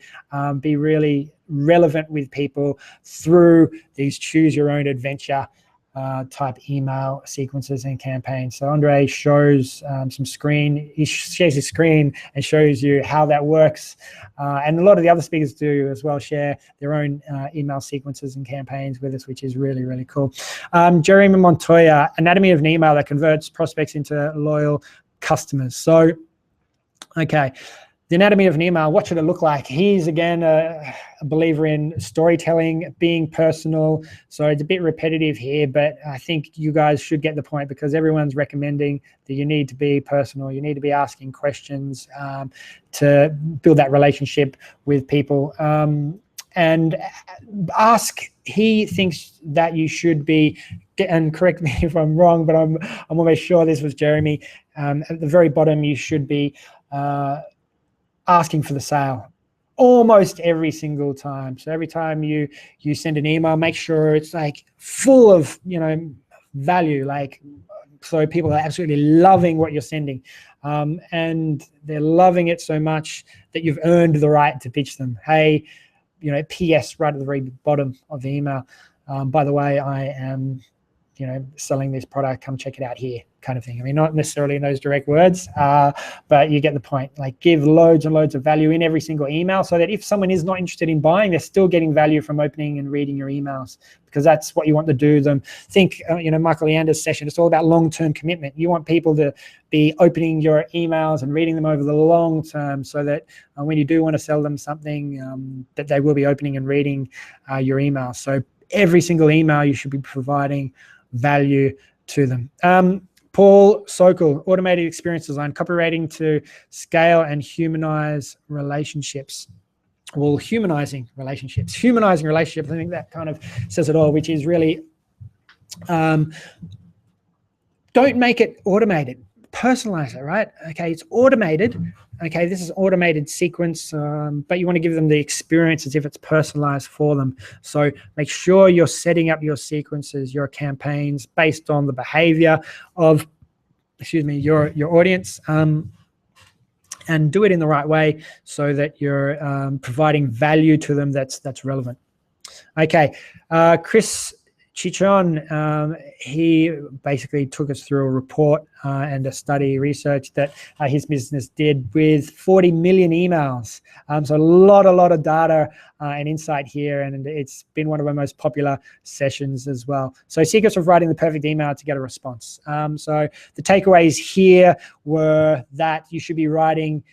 Be really relevant with people through these choose your own adventure type email sequences and campaigns. So Andre shows he shares his screen and shows you how that works. And a lot of the other speakers do as well, share their own email sequences and campaigns with us, which is really, really cool. Jeremy Montoya, Anatomy of an Email that Converts Prospects into Loyal Customers. So, okay. The anatomy of an email, what should it look like? He's, again, a believer in storytelling, being personal. So it's a bit repetitive here, but I think you guys should get the point, because everyone's recommending that you need to be personal. You need to be asking questions to build that relationship with people. And he thinks that you should be, and correct me if I'm wrong, but I'm almost sure this was Jeremy, at the very bottom, you should be asking for the sale almost every single time. So every time you send an email, make sure it's like full of value, like So people are absolutely loving what you're sending. And they're loving it so much that you've earned the right to pitch them. Hey, PS right at the very bottom of the email. By the way, I am, selling this product. Come check it out here, kind of thing. I mean, not necessarily in those direct words, but you get the point. Like, give loads and loads of value in every single email, so that if someone is not interested in buying, they're still getting value from opening and reading your emails, because that's what you want to do them. Think, Michael Leander's session, it's all about long-term commitment. You want people to be opening your emails and reading them over the long term, so that when you do want to sell them something, that they will be opening and reading your emails. So every single email you should be providing value to them. Paul Sokol, automated experience design, copywriting to scale and humanize relationships. Well, humanizing relationships. Humanizing relationships, I think that kind of says it all, which is really, don't make it automated. Personalize it, right? Okay, it's automated. Okay, this is automated sequence, but you want to give them the experience as if it's personalized for them. So make sure you're setting up your sequences, your campaigns based on the behavior of, your audience, and do it in the right way so that you're providing value to them that's relevant. Okay, Chris Chichon, he basically took us through a report and a study research that his business did with 40 million emails. So a lot of data and insight here, and it's been one of our most popular sessions as well. So secrets of writing the perfect email to get a response. So the takeaways here were that you should be writing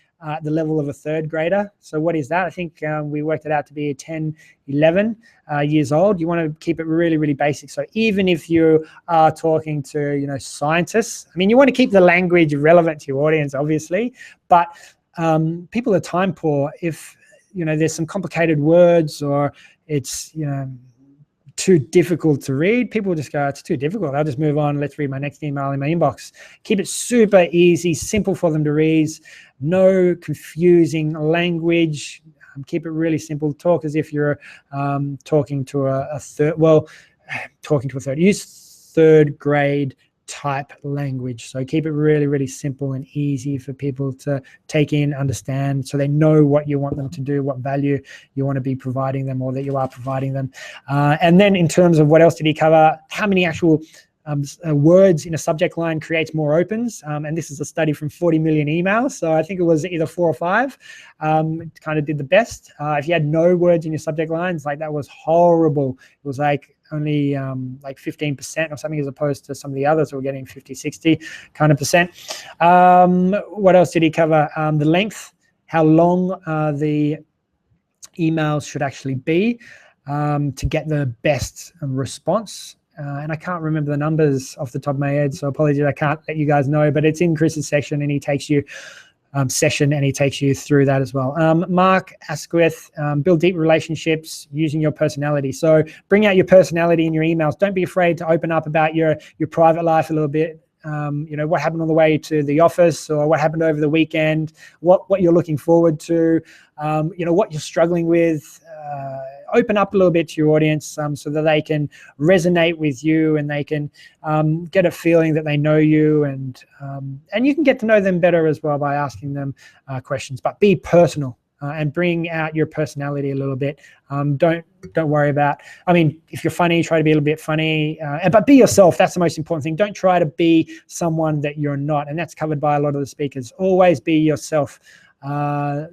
the level of a third grader. So what is that? I think we worked it out to be 10, 11 years old. You want to keep it really, really basic. So even if you are talking to, scientists, I mean, you want to keep the language relevant to your audience, obviously, but people are time poor. If, there's some complicated words, or it's, too difficult to read, people just go, it's too difficult, I'll just move on, let's read my next email in my inbox. Keep it super easy, simple for them to read, no confusing language. Keep it really simple. Talk as if you're talking to a third, use third grade type language. So keep it really, really simple and easy for people to take in, understand, so they know what you want them to do, what value you want to be providing them, or that you are providing them. And then in terms of what else did he cover, how many actual words in a subject line creates more opens, and this is a study from 40 million emails, so I think it was either 4 or 5 kind of did the best. If you had no words in your subject lines, like, that was horrible. It was like only like 15% or something, as opposed to some of the others who were getting 50, 60 kind of percent. What else did he cover? The length, how long the emails should actually be to get the best response. And I can't remember the numbers off the top of my head, so apologies, I can't let you guys know, but it's in Chris's section, and he takes you through that as well. Mark Asquith, build deep relationships using your personality. So bring out your personality in your emails. Don't be afraid to open up about your private life a little bit. What happened on the way to the office, or what happened over the weekend, what you're looking forward to, what you're struggling with. Open up a little bit to your audience so that they can resonate with you, and they can get a feeling that they know you, and you can get to know them better as well by asking them questions. But be personal and bring out your personality a little bit. Don't worry about, I mean, if you're funny, try to be a little bit funny, but be yourself. That's the most important thing. Don't try to be someone that you're not, and that's covered by a lot of the speakers. Always be yourself.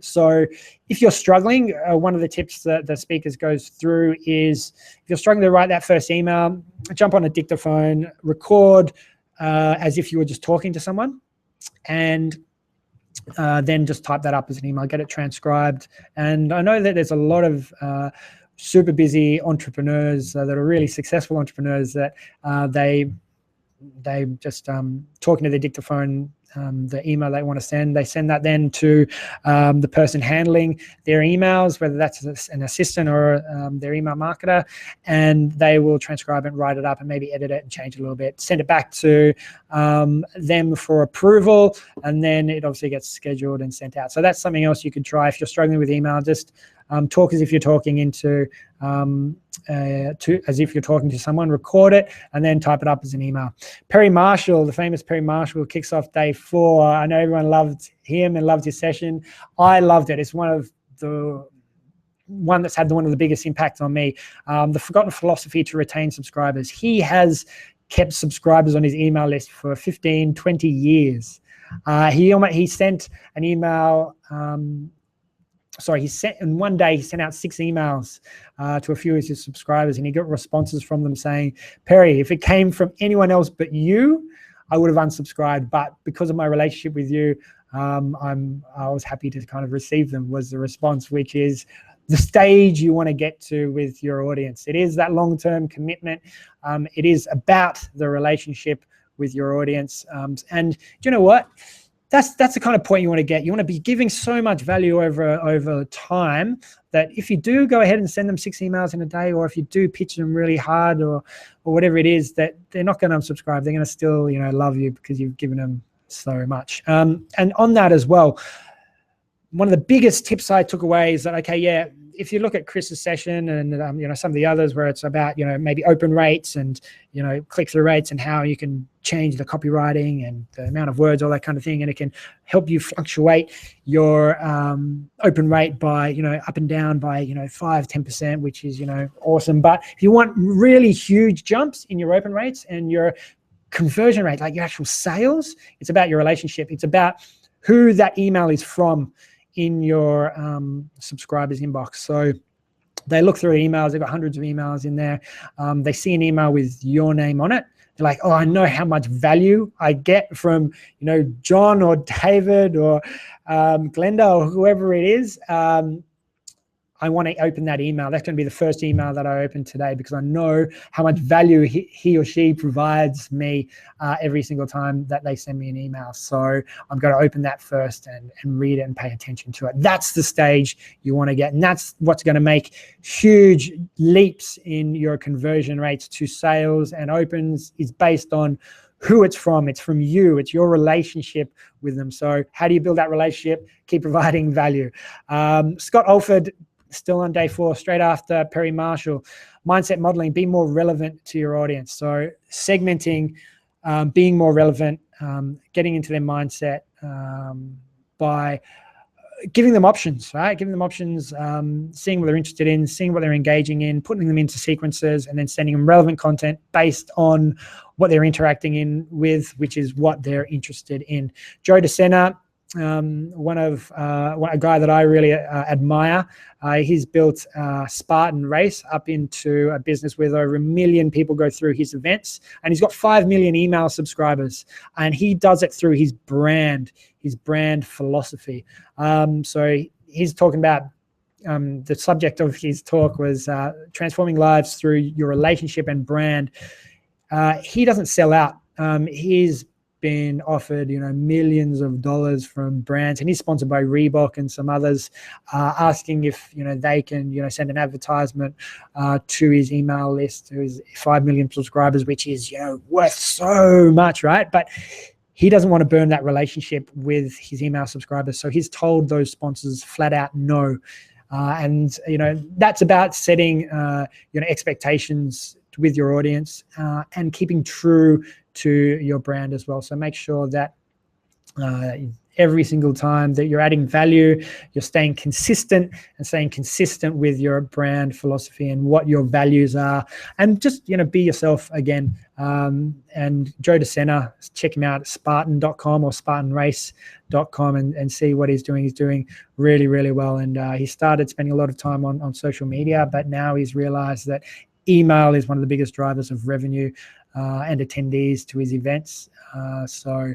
So if you're struggling, one of the tips that the speakers goes through is, if you're struggling to write that first email, jump on a dictaphone, record as if you were just talking to someone, and then just type that up as an email, get it transcribed. And I know that there's a lot of super busy entrepreneurs that are really successful entrepreneurs that they just talking to the dictaphone, the email they want to send, they send that then to the person handling their emails, whether that's an assistant or their email marketer, and they will transcribe it, write it up, and maybe edit it and change it a little bit, send it back to them for approval, and then it obviously gets scheduled and sent out. So that's something else you could try if you're struggling with email. Just Talk as if you're talking into as if you're talking to someone, record it, and then type it up as an email. Perry Marshall, the famous Perry Marshall, kicks off day 4. I know everyone loved him and loved his session. I loved it. It's one that's had one of the biggest impacts on me. The Forgotten Philosophy to Retain Subscribers. He has kept subscribers on his email list for 15, 20 years. He sent an email. In one day he sent out 6 emails to a few of his subscribers, and he got responses from them saying, Perry, if it came from anyone else but you, I would have unsubscribed, but because of my relationship with you, I was happy to kind of receive them, was the response, which is the stage you want to get to with your audience. It is that long-term commitment. It is about the relationship with your audience. And do you know what? That's the kind of point you want to get. You want to be giving so much value over time that if you do go ahead and send them 6 emails in a day, or if you do pitch them really hard or whatever it is, that they're not going to unsubscribe. They're going to still, love you because you've given them so much. And on that as well, one of the biggest tips I took away is that, okay, yeah, if you look at Chris's session and some of the others where it's about maybe open rates and click-through rates and how you can change the copywriting and the amount of words, all that kind of thing, and it can help you fluctuate your open rate by up and down by 5-10%, which is awesome. But if you want really huge jumps in your open rates and your conversion rate, like your actual sales, it's about your relationship. It's about who that email is from in your subscribers inbox. So they look through emails, they've got hundreds of emails in there. They see an email with your name on it. They're like, oh, I know how much value I get from, John or David or Glenda or whoever it is. I want to open that email. That's going to be the first email that I open today because I know how much value he or she provides me every single time that they send me an email. So I'm going to open that first and read it and pay attention to it. That's the stage you want to get. And that's what's going to make huge leaps in your conversion rates to sales and opens, is based on who it's from. It's from you. It's your relationship with them. So how do you build that relationship? Keep providing value. Scott Alford, still on day 4, straight after Perry Marshall. Mindset modeling, be more relevant to your audience. So segmenting, being more relevant, getting into their mindset by giving them options, right? Giving them options, seeing what they're interested in, seeing what they're engaging in, putting them into sequences, and then sending them relevant content based on what they're interacting in with, which is what they're interested in. Joe DeSena, a guy that I really admire. He's built Spartan Race up into a business with over 1 million people go through his events, and he's got 5 million email subscribers, and he does it through his brand philosophy. So he's talking about the subject of his talk was transforming lives through your relationship and brand. He doesn't sell out. He's been offered millions of dollars from brands, and he's sponsored by Reebok and some others, asking if they can send an advertisement to his email list, to his 5 million subscribers, which is worth so much, right? But he doesn't want to burn that relationship with his email subscribers, so he's told those sponsors flat out no. And that's about setting expectations with your audience and keeping true to your brand as well. So make sure that every single time that you're adding value, you're staying consistent with your brand philosophy and what your values are, and just be yourself again. And Joe DeSena, check him out at Spartan.com or SpartanRace.com and see what he's doing. He's doing really, really well, and he started spending a lot of time on social media, but now he's realized that email is one of the biggest drivers of revenue and attendees to his events. So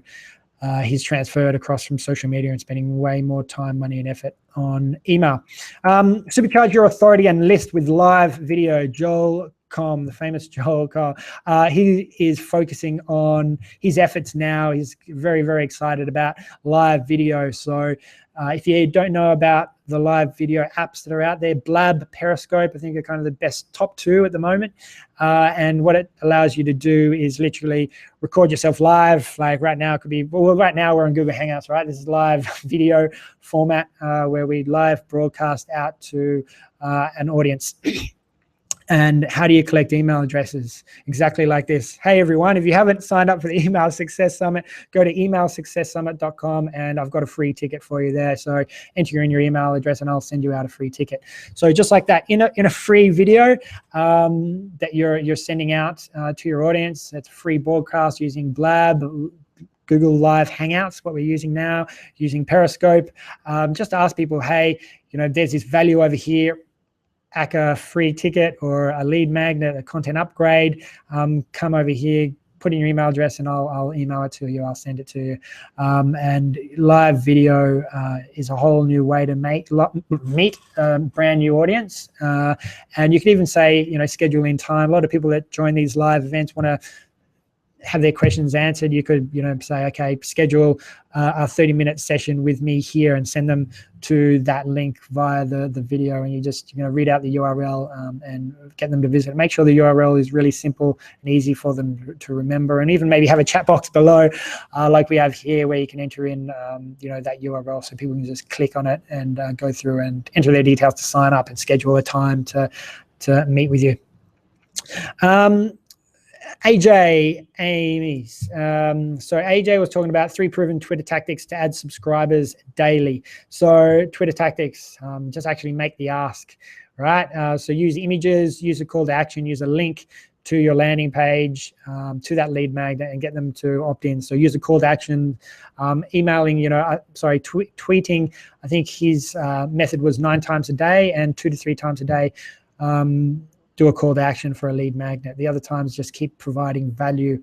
he's transferred across from social media and spending way more time, money, and effort on email. Supercharge your authority and list with live video. Joel Comm, the famous Joel Comm. He is focusing on his efforts now. He's very, very excited about live video. So if you don't know about the live video apps that are out there, Blab, Periscope, I think are kind of the best top two at the moment. And what it allows you to do is literally record yourself live. Like right now, it could be, well, right now we're on Google Hangouts, right? This is live video format where we live broadcast out to an audience. And how do you collect email addresses? Exactly like this. Hey, everyone, if you haven't signed up for the Email Success Summit, go to emailsuccesssummit.com and I've got a free ticket for you there. So enter in your email address and I'll send you out a free ticket. So just like that, in a free video that you're sending out to your audience, it's a free broadcast using Blab, Google Live Hangouts, what we're using now, using Periscope. Just ask people, hey, there's this value over here. A free ticket or a lead magnet, a content upgrade, come over here, put in your email address and I'll email it to you, I'll send it to you. And live video is a whole new way to meet a brand new audience. And you can even say, schedule in time. A lot of people that join these live events want to have their questions answered. You could, say, okay, schedule a 30-minute session with me here and send them to that link via the video, and you just read out the URL and get them to visit. Make sure the URL is really simple and easy for them to remember, and even maybe have a chat box below like we have here where you can enter in that URL so people can just click on it and go through and enter their details to sign up and schedule a time to meet with you. AJ Ames. So AJ was talking about 3 proven Twitter tactics to add subscribers daily. So Twitter tactics, just actually make the ask, right? So use images, use a call to action, use a link to your landing page, to that lead magnet, and get them to opt in. So use a call to action, emailing, tweeting. I think his method was 9 times a day and 2 to 3 times a day. Do a call to action for a lead magnet. The other times, just keep providing value,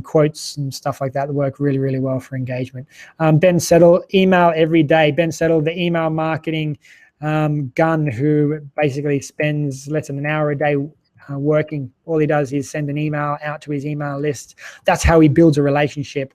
quotes and stuff like that work really, really well for engagement. Ben Settle, email every day. Ben Settle, the email marketing gun, who basically spends less than an hour a day working. All he does is send an email out to his email list. That's how he builds a relationship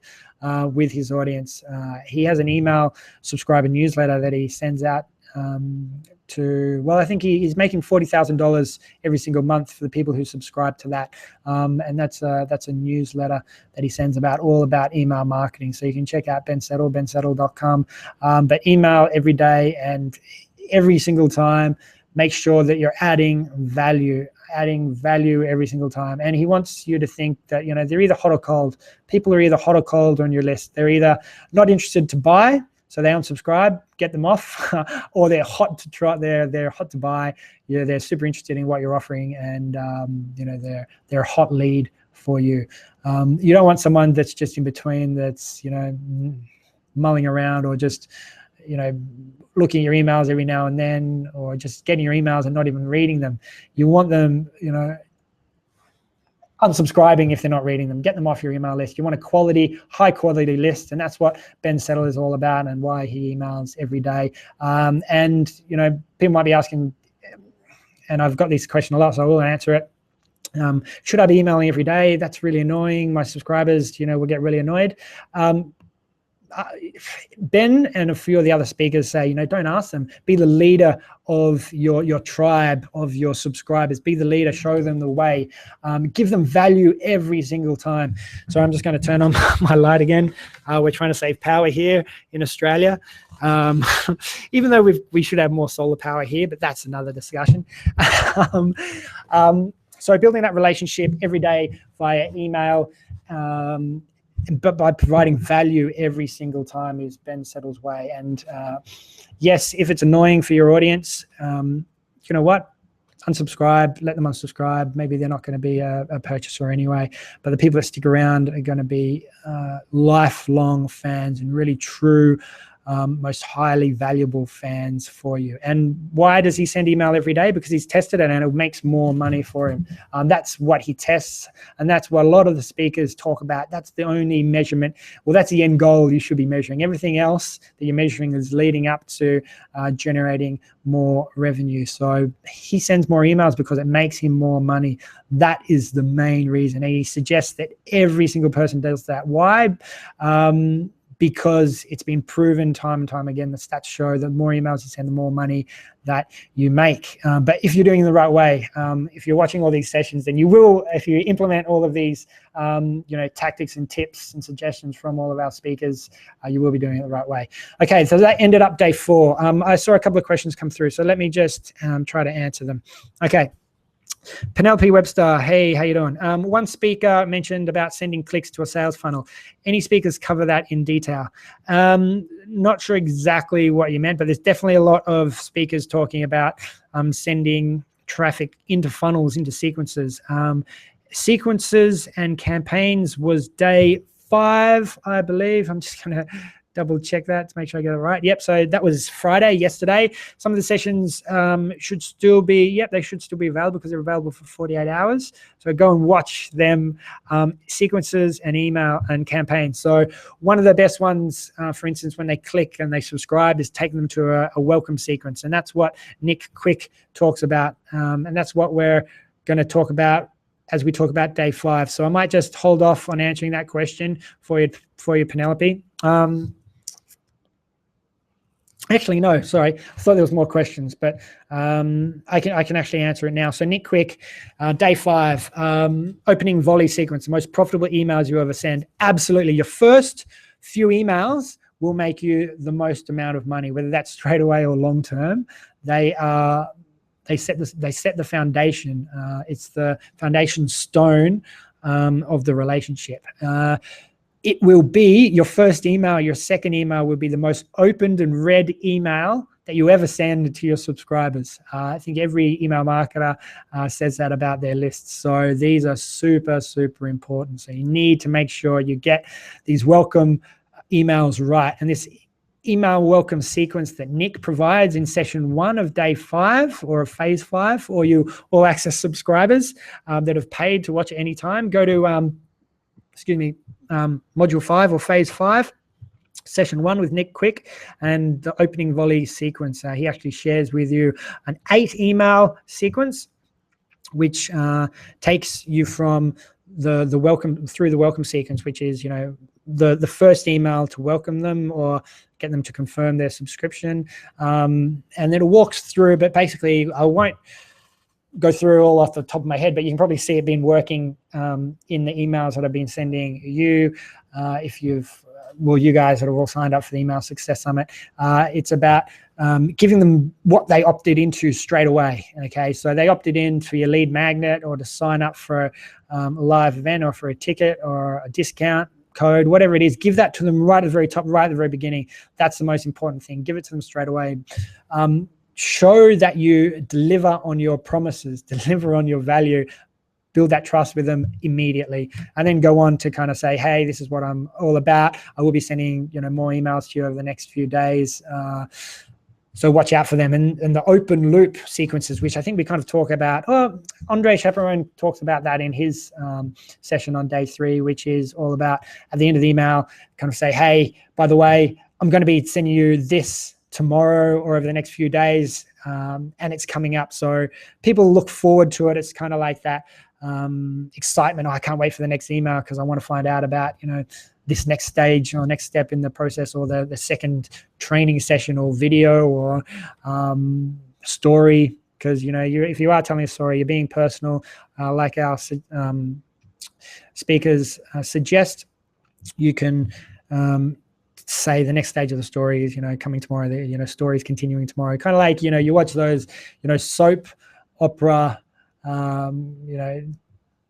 with his audience. He has an email subscriber newsletter that he sends out I think he's making $40,000 every single month for the people who subscribe to that, and that's a newsletter that he sends all about email marketing. So you can check out Ben Settle, bensettle.com. But email every day and every single time. Make sure that you're adding value every single time. And he wants you to think that they're either hot or cold. People are either hot or cold on your list. They're either not interested to buy, so they unsubscribe, get them off, or they're hot to try. They're hot to buy. They're super interested in what you're offering, and they're a hot lead for you. You don't want someone that's just in between, that's mulling around, or just looking at your emails every now and then, or just getting your emails and not even reading them. You want them, unsubscribing if they're not reading them. Get them off your email list. You want a high quality list, and that's what Ben Settle is all about, and why he emails every day. And people might be asking, and I've got this question a lot, so I will answer it. Should I be emailing every day? That's really annoying. My subscribers, will get really annoyed. Ben and a few of the other speakers say, don't ask them. Be the leader of your tribe, of your subscribers. Be the leader. Show them the way. Give them value every single time. So I'm just going to turn on my light again. We're trying to save power here in Australia, even though we should have more solar power here, but that's another discussion. So building that relationship every day via email, but by providing value every single time is Ben Settle's way. And yes, if it's annoying for your audience, you know what? Unsubscribe, let them unsubscribe. Maybe they're not going to be a purchaser anyway, but the people that stick around are going to be lifelong fans and really true most highly valuable fans for you. And why does he send email every day? Because he's tested it and it makes more money for him. That's what he tests, and that's what a lot of the speakers talk about. That's the only measurement. Well, that's the end goal you should be measuring. Everything else that you're measuring is leading up to generating more revenue. So he sends more emails because it makes him more money. That is the main reason. And he suggests that every single person does that. Why? Because it's been proven time and time again. The stats show that the more emails you send, the more money that you make. But if you're doing it the right way, if you're watching all these sessions, then you will, if you implement all of these tactics and tips and suggestions from all of our speakers, you will be doing it the right way. Okay, so that ended up day 4. I saw a couple of questions come through, so let me just try to answer them. Okay. Penelope Webster, hey, how you doing? One speaker mentioned about sending clicks to a sales funnel. Any speakers cover that in detail? Not sure exactly what you meant, but there's definitely a lot of speakers talking about sending traffic into funnels, into sequences. Sequences and campaigns was day 5, I believe. I'm just going to double check that to make sure I get it right. Yep, so that was Friday, yesterday. Some of the sessions should still be, they should still be available because they're available for 48 hours. So go and watch them, sequences and email and campaigns. So one of the best ones, for instance, when they click and they subscribe, is taking them to a welcome sequence. And that's what Nick Quick talks about. And that's what we're going to talk about as we talk about day 5. So I might just hold off on answering that question for you, Penelope. Actually, no, sorry. I thought there was more questions, but I can actually answer it now. So Nick Quick, day 5, opening volley sequence, the most profitable emails you ever send. Absolutely. Your first few emails will make you the most amount of money, whether that's straight away or long term. They set the foundation. It's the foundation stone of the relationship. It will be your first email, your second email will be the most opened and read email that you ever send to your subscribers. I think every email marketer says that about their lists. So these are super, super important. So you need to make sure you get these welcome emails right. And this email welcome sequence that Nick provides in session 1 of day 5 or of phase 5, or you all access subscribers that have paid to watch at any time, go to, module 5 or phase 5, session 1 with Nick Quick, and the opening volley sequence. He actually shares with you an 8 email sequence, which takes you from the welcome through the welcome sequence, which is, the first email to welcome them or get them to confirm their subscription. And then it walks through, but basically I won't go through all off the top of my head, but you can probably see it been working in the emails that I've been sending you. If you guys that have all signed up for the Email Success Summit, it's about giving them what they opted into straight away. Okay, so they opted in for your lead magnet or to sign up for a live event or for a ticket or a discount code, whatever it is. Give that to them right at the very top, right at the very beginning. That's the most important thing. Give it to them straight away. Show that you deliver on your promises, deliver on your value, build that trust with them immediately, and then go on to kind of say, hey, this is what I'm all about. I will be sending more emails to you over the next few days. So watch out for them. And the open loop sequences, which I think we kind of talk about. Andre Chaperone talks about that in his session on day 3, which is all about at the end of the email, kind of say, hey, by the way, I'm going to be sending you this tomorrow or over the next few days, and it's coming up. So people look forward to it. It's kind of like that excitement. I can't wait for the next email because I want to find out about, this next stage or next step in the process, or the second training session or video or story. Because, if you are telling a story, you're being personal, like our speakers suggest. You can say the next stage of the story is, coming tomorrow, the, stories continuing tomorrow. Kind of like, you watch those, soap opera,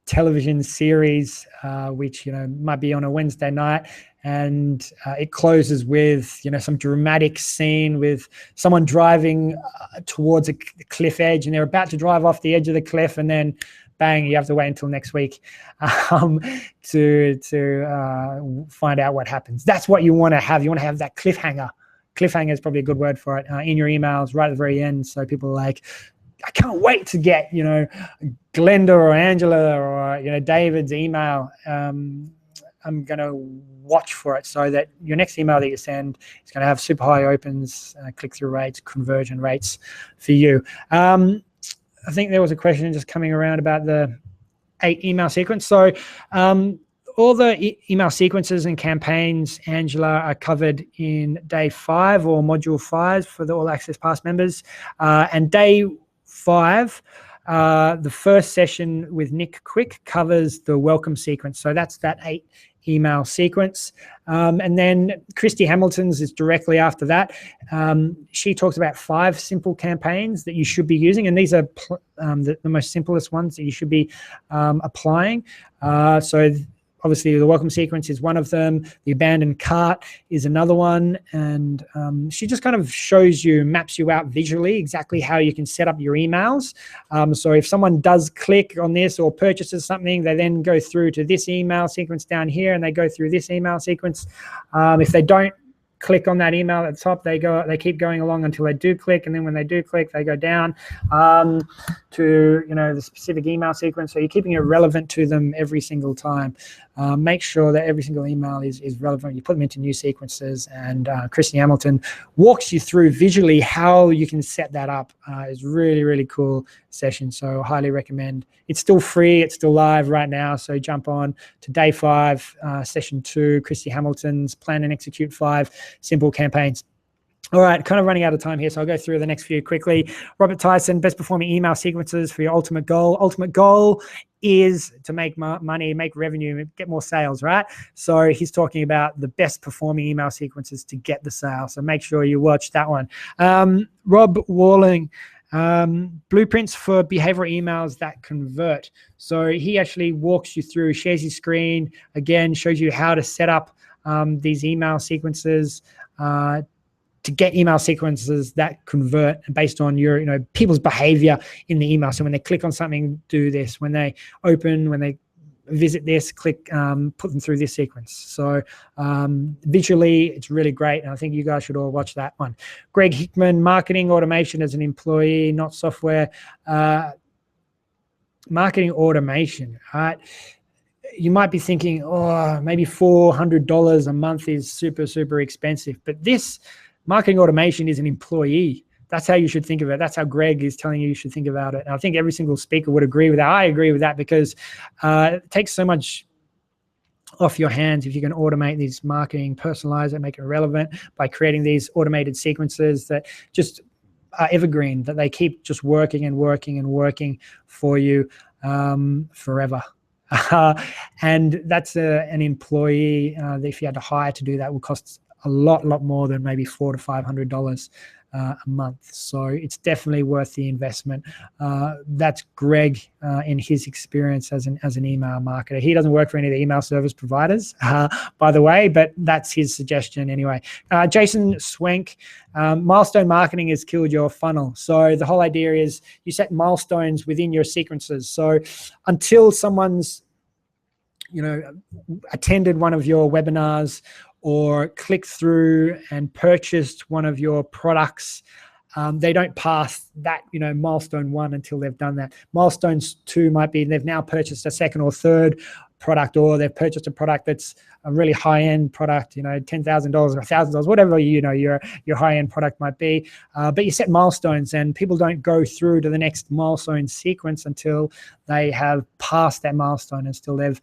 television series, which, might be on a Wednesday night, and it closes with, some dramatic scene with someone driving towards a cliff edge, and they're about to drive off the edge of the cliff, and then bang, you have to wait until next week to find out what happens. That's what you want to have. You want to have that cliffhanger. cliffhanger is probably a good word for it, in your emails right at the very end. So people are like, I can't wait to get, Glenda or Angela or, David's email. I'm going to watch for it so that your next email that you send is going to have super high opens, click-through rates, conversion rates for you. I think there was a question just coming around about the 8 email sequence. So all the email sequences and campaigns, Angela, are covered in day 5 or module 5 for the All Access Pass members. And day 5, the first session with Nick Quick covers the welcome sequence. So that's that 8 email sequence. And then Christy Hamilton's is directly after that. She talks about 5 simple campaigns that you should be using. And these are the most simplest ones that you should be applying. So obviously the welcome sequence is one of them. The abandoned cart is another one. And she just kind of shows you, maps you out visually exactly how you can set up your emails. So if someone does click on this or purchases something, they then go through to this email sequence down here and they go through this email sequence. If they don't click on that email at the top, they keep going along until they do click, and then when they do click, they go down to the specific email sequence. So you're keeping it relevant to them every single time. Make sure that every single email is relevant. You put them into new sequences, and Christy Hamilton walks you through visually how you can set that up. It's really, really cool session, so highly recommend. It's still free, it's still live right now, so jump on to day 5, session 2, Christy Hamilton's Plan and Execute 5 Simple Campaigns. All right, kind of running out of time here, so I'll go through the next few quickly. Robert Tyson, best performing email sequences for your ultimate goal. Ultimate goal is to make money, make revenue, get more sales, right? So he's talking about the best performing email sequences to get the sale. So make sure you watch that one. Rob Walling, blueprints for behavioral emails that convert. So he actually walks you through, shares his screen, again, shows you how to set up these email sequences to get email sequences that convert based on your, people's behavior in the email. So when they click on something, do this. When they open, when they visit this, click, put them through this sequence. So visually, it's really great. And I think you guys should all watch that one. Greg Hickman, marketing automation as an employee, not software. Marketing automation, right? You might be thinking, oh, maybe $400 a month is super, super expensive. But this marketing automation is an employee. That's how you should think of it. That's how Greg is telling you should think about it. And I think every single speaker would agree with that. I agree with that because it takes so much off your hands if you can automate these marketing, personalize it, make it relevant by creating these automated sequences that just are evergreen, that they keep just working and working and working for you forever. And that's an employee that if you had to hire to do that would cost a lot more than maybe $400 to $500 a month. So it's definitely worth the investment. That's Greg in his experience as an email marketer. He doesn't work for any of the email service providers, by the way, but that's his suggestion anyway. Jason Swank, milestone marketing has killed your funnel. So the whole idea is you set milestones within your sequences. So until someone's attended one of your webinars or clicked through and purchased one of your products, they don't pass that, milestone 1 until they've done that. Milestones 2 might be they've now purchased a second or third product, or they've purchased a product that's a really high-end product, $10,000 or $1,000, whatever, your high-end product might be. But you set milestones, and people don't go through to the next milestone sequence until they have passed that milestone, until they've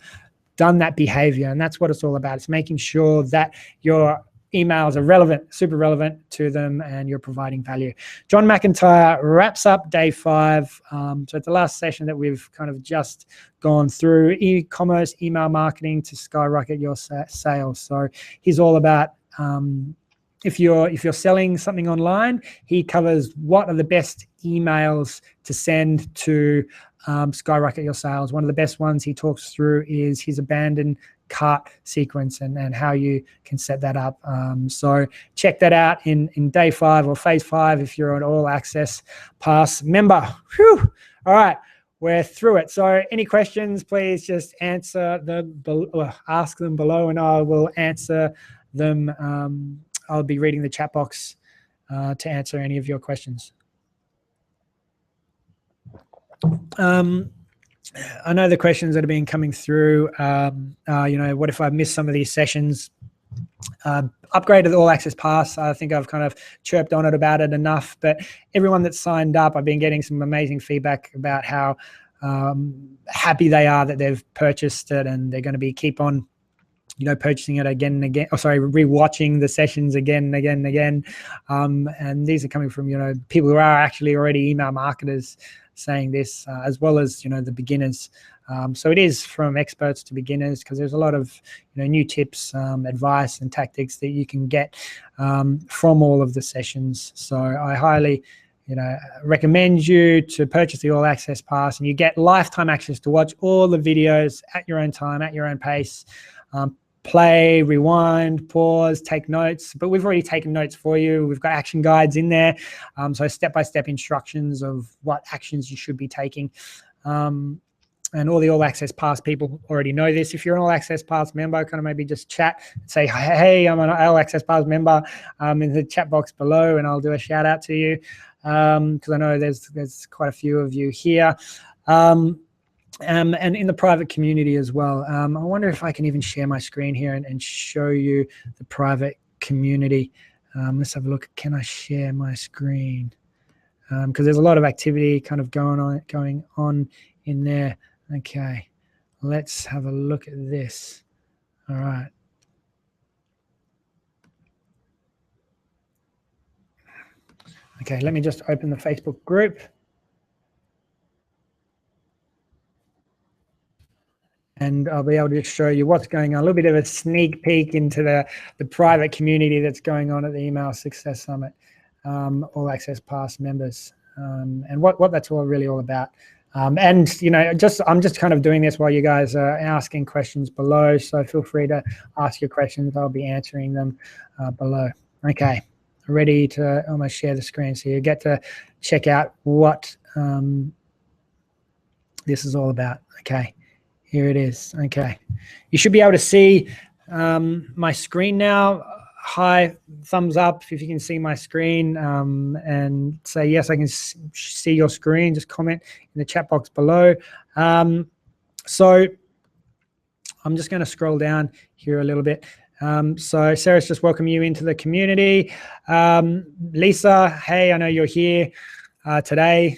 done that behavior. And that's what it's all about. It's making sure that your emails are relevant, super relevant to them, and you're providing value. John McIntyre wraps up day 5. So it's the last session that we've kind of just gone through, e-commerce, email marketing to skyrocket your sales. So he's all about if you're selling something online, he covers what are the best emails to send to skyrocket your sales. One of the best ones he talks through is his abandoned cart sequence and how you can set that up. So check that out in day 5 or phase 5 if you're an All Access Pass member. Whew. All right, we're through it. So any questions, please just ask them below, and I will answer them I'll be reading the chat box to answer any of your questions. I know the questions that have been coming through, what if I missed some of these sessions? Upgraded the All Access Pass. I think I've kind of chirped on it about it enough, but everyone that's signed up, I've been getting some amazing feedback about how happy they are that they've purchased it, and they're going to be keep on purchasing it again and again, rewatching the sessions again and again and again. And these are coming from, people who are actually already email marketers saying this, as well as, the beginners. So it is from experts to beginners, because there's a lot of, new tips, advice and tactics that you can get from all of the sessions. So I highly, recommend you to purchase the All Access Pass, and you get lifetime access to watch all the videos at your own time, at your own pace. Play, rewind, pause, take notes, but we've already taken notes for you. We've got action guides in there, so step-by-step instructions of what actions you should be taking. And all the All Access Pass people already know this. If you're an All Access Pass member, kind of maybe just chat and say, hey, I'm an All Access Pass member, in the chat box below, and I'll do a shout out to you, because I know there's quite a few of you here. And in the private community as well. I wonder if I can even share my screen here and show you the private community. Let's have a look. Can I share my screen? Because there's a lot of activity kind of going on in there. Okay, let's have a look at this. All right. Okay, let me just open the Facebook group. And I'll be able to show you what's going on, a little bit of a sneak peek into the private community that's going on at the Email Success Summit, All Access Pass members, and what that's really all about. And I'm just kind of doing this while you guys are asking questions below, so feel free to ask your questions. I'll be answering them below. Okay, ready to almost share the screen, so you get to check out what this is all about. Okay. Here it is. Okay. You should be able to see my screen now. Hi, thumbs up if you can see my screen, and say, yes, I can see your screen. Just comment in the chat box below. So I'm just going to scroll down here a little bit. So Sarah's just welcome you into the community. Lisa, hey, I know you're here today.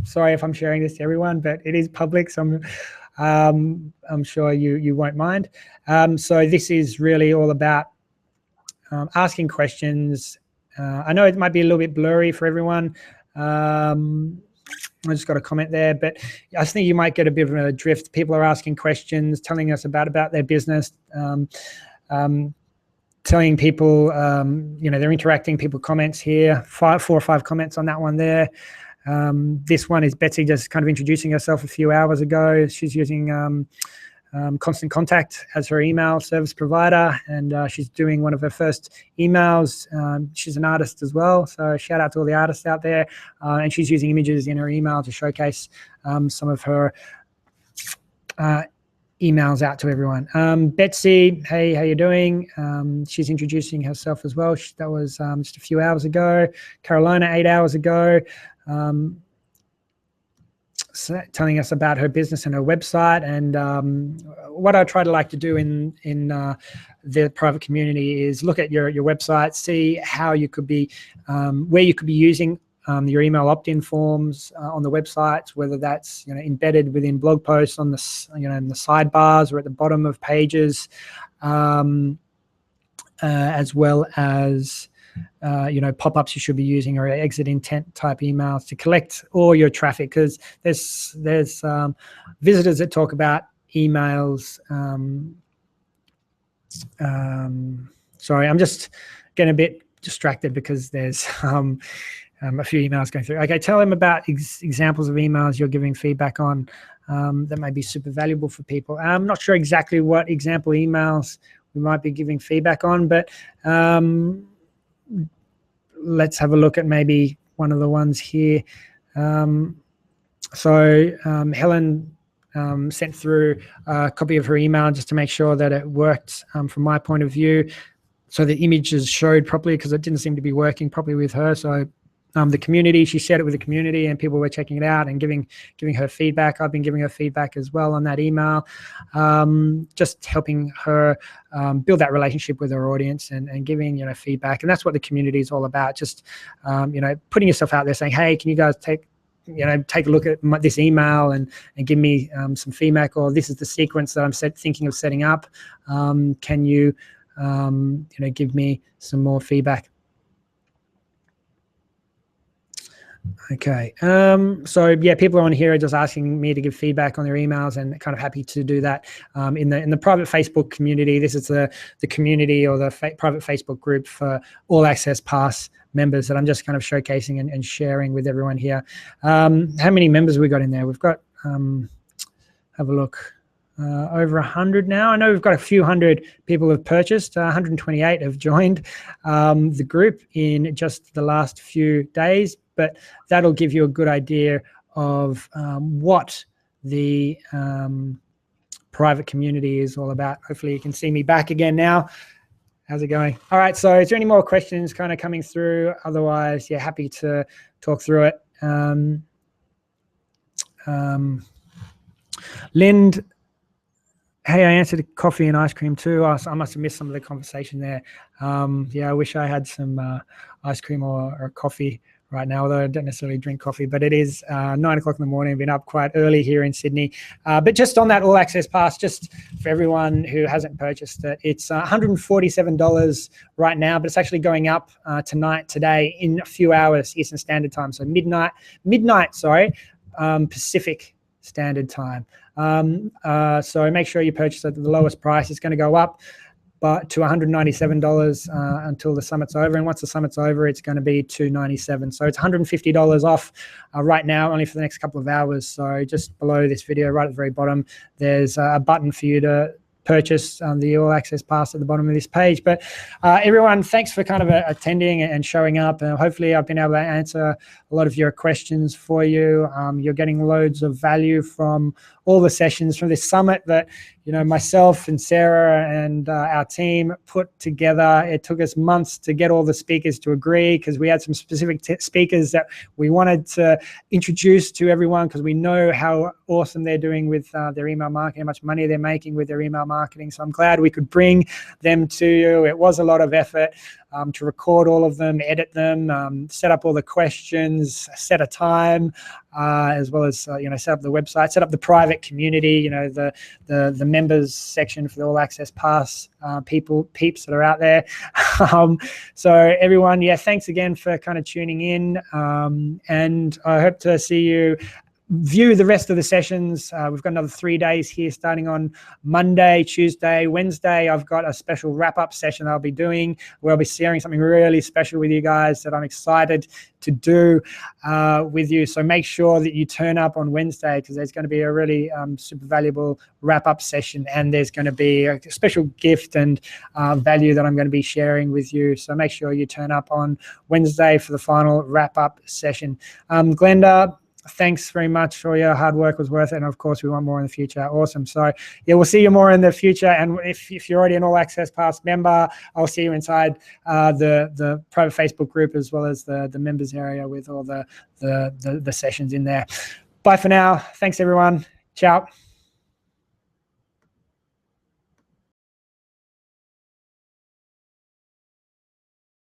Sorry if I'm sharing this to everyone, but it is public, so I'm sure you won't mind. So this is really all about asking questions. I know it might be a little bit blurry for everyone. I just got a comment there, but I think you might get a bit of a drift. People are asking questions, telling us about their business, telling people, they're interacting. People comments here, 4 or 5 comments on that one there. This one is Betsy just kind of introducing herself a few hours ago. She's using Constant Contact as her email service provider, and she's doing one of her first emails. She's an artist as well, so shout out to all the artists out there. And she's using images in her email to showcase some of her emails out to everyone. Betsy, hey, how you doing? She's introducing herself as well. That was just a few hours ago. Carolina, 8 hours ago. Telling us about her business and her website, and what I try to like to do in the private community is look at your website, see how you could be, where you could be using your email opt-in forms on the websites, whether that's embedded within blog posts on the in the sidebars or at the bottom of pages, as well as pop-ups you should be using, or exit intent type emails to collect all your traffic, because there's visitors that talk about emails. Sorry, I'm just getting a bit distracted because there's a few emails going through. Okay, tell them about examples of emails you're giving feedback on that may be super valuable for people. I'm not sure exactly what example emails we might be giving feedback on, but let's have a look at maybe one of the ones here. Helen sent through a copy of her email just to make sure that it worked from my point of view. so the images showed properly, because it didn't seem to be working properly with her. So the community, she shared it with the community and people were checking it out and giving her feedback. I've been giving her feedback as well on that email, just helping her build that relationship with her audience and giving, feedback. And that's what the community is all about. Just, putting yourself out there saying, hey, can you guys take a look at this email and give me some feedback, or this is the sequence that I'm thinking of setting up. Can you, give me some more feedback? Okay, so yeah, people on here are just asking me to give feedback on their emails, and kind of happy to do that in the private Facebook community. This is the community or the private Facebook group for All Access Pass members that I'm just kind of showcasing and sharing with everyone here. How many members we got in there? We've got, have a look, over 100 now. I know we've got a few hundred people have purchased, 128 have joined the group in just the last few days, but that'll give you a good idea of what the private community is all about. Hopefully you can see me back again now. How's it going? All right, so is there any more questions kind of coming through? Otherwise, yeah, happy to talk through it. Lind, hey, I answered coffee and ice cream too. I must have missed some of the conversation there. Yeah, I wish I had some ice cream or coffee right now, although I don't necessarily drink coffee, but it is 9 o'clock in the morning. I've been up quite early here in Sydney. But just on that All Access Pass, just for everyone who hasn't purchased it, it's $147 right now, but it's actually going up today in a few hours Eastern Standard Time. So midnight, Pacific Standard Time. So make sure you purchase it at the lowest price. It's going to go up but to $197 until the summit's over, and once the summit's over, it's going to be $297. So it's $150 off right now, only for the next couple of hours. So just below this video, right at the very bottom, there's a button for you to purchase the All Access Pass at the bottom of this page. But everyone, thanks for kind of attending and showing up. Hopefully I've been able to answer a lot of your questions for you. You're getting loads of value from all the sessions from this summit that myself and Sarah and our team put together. It took us months to get all the speakers to agree, because we had some specific speakers that we wanted to introduce to everyone, because we know how awesome they're doing with their email marketing, how much money they're making with their email marketing. So I'm glad we could bring them to you. It was a lot of effort to record all of them, edit them, set up all the questions, set a time, as well as set up the website, set up the private community, the members section for the All Access Pass peeps that are out there. So everyone, yeah, thanks again for kind of tuning in, and I hope to see you view the rest of the sessions. We've got another 3 days here, starting on Monday, Tuesday, Wednesday. I've got a special wrap-up session I'll be doing, where I'll be sharing something really special with you guys that I'm excited to do with you. So make sure that you turn up on Wednesday, because there's going to be a really super valuable wrap-up session, and there's going to be a special gift and value that I'm going to be sharing with you. So make sure you turn up on Wednesday for the final wrap-up session. Glenda, thanks very much for your hard work. It was worth it, and of course we want more in the future. Awesome. So yeah, we'll see you more in the future, and if you're already an All Access Pass member, I'll see you inside the private Facebook group, as well as the members area with all the sessions in there. Bye for now. Thanks everyone. Ciao.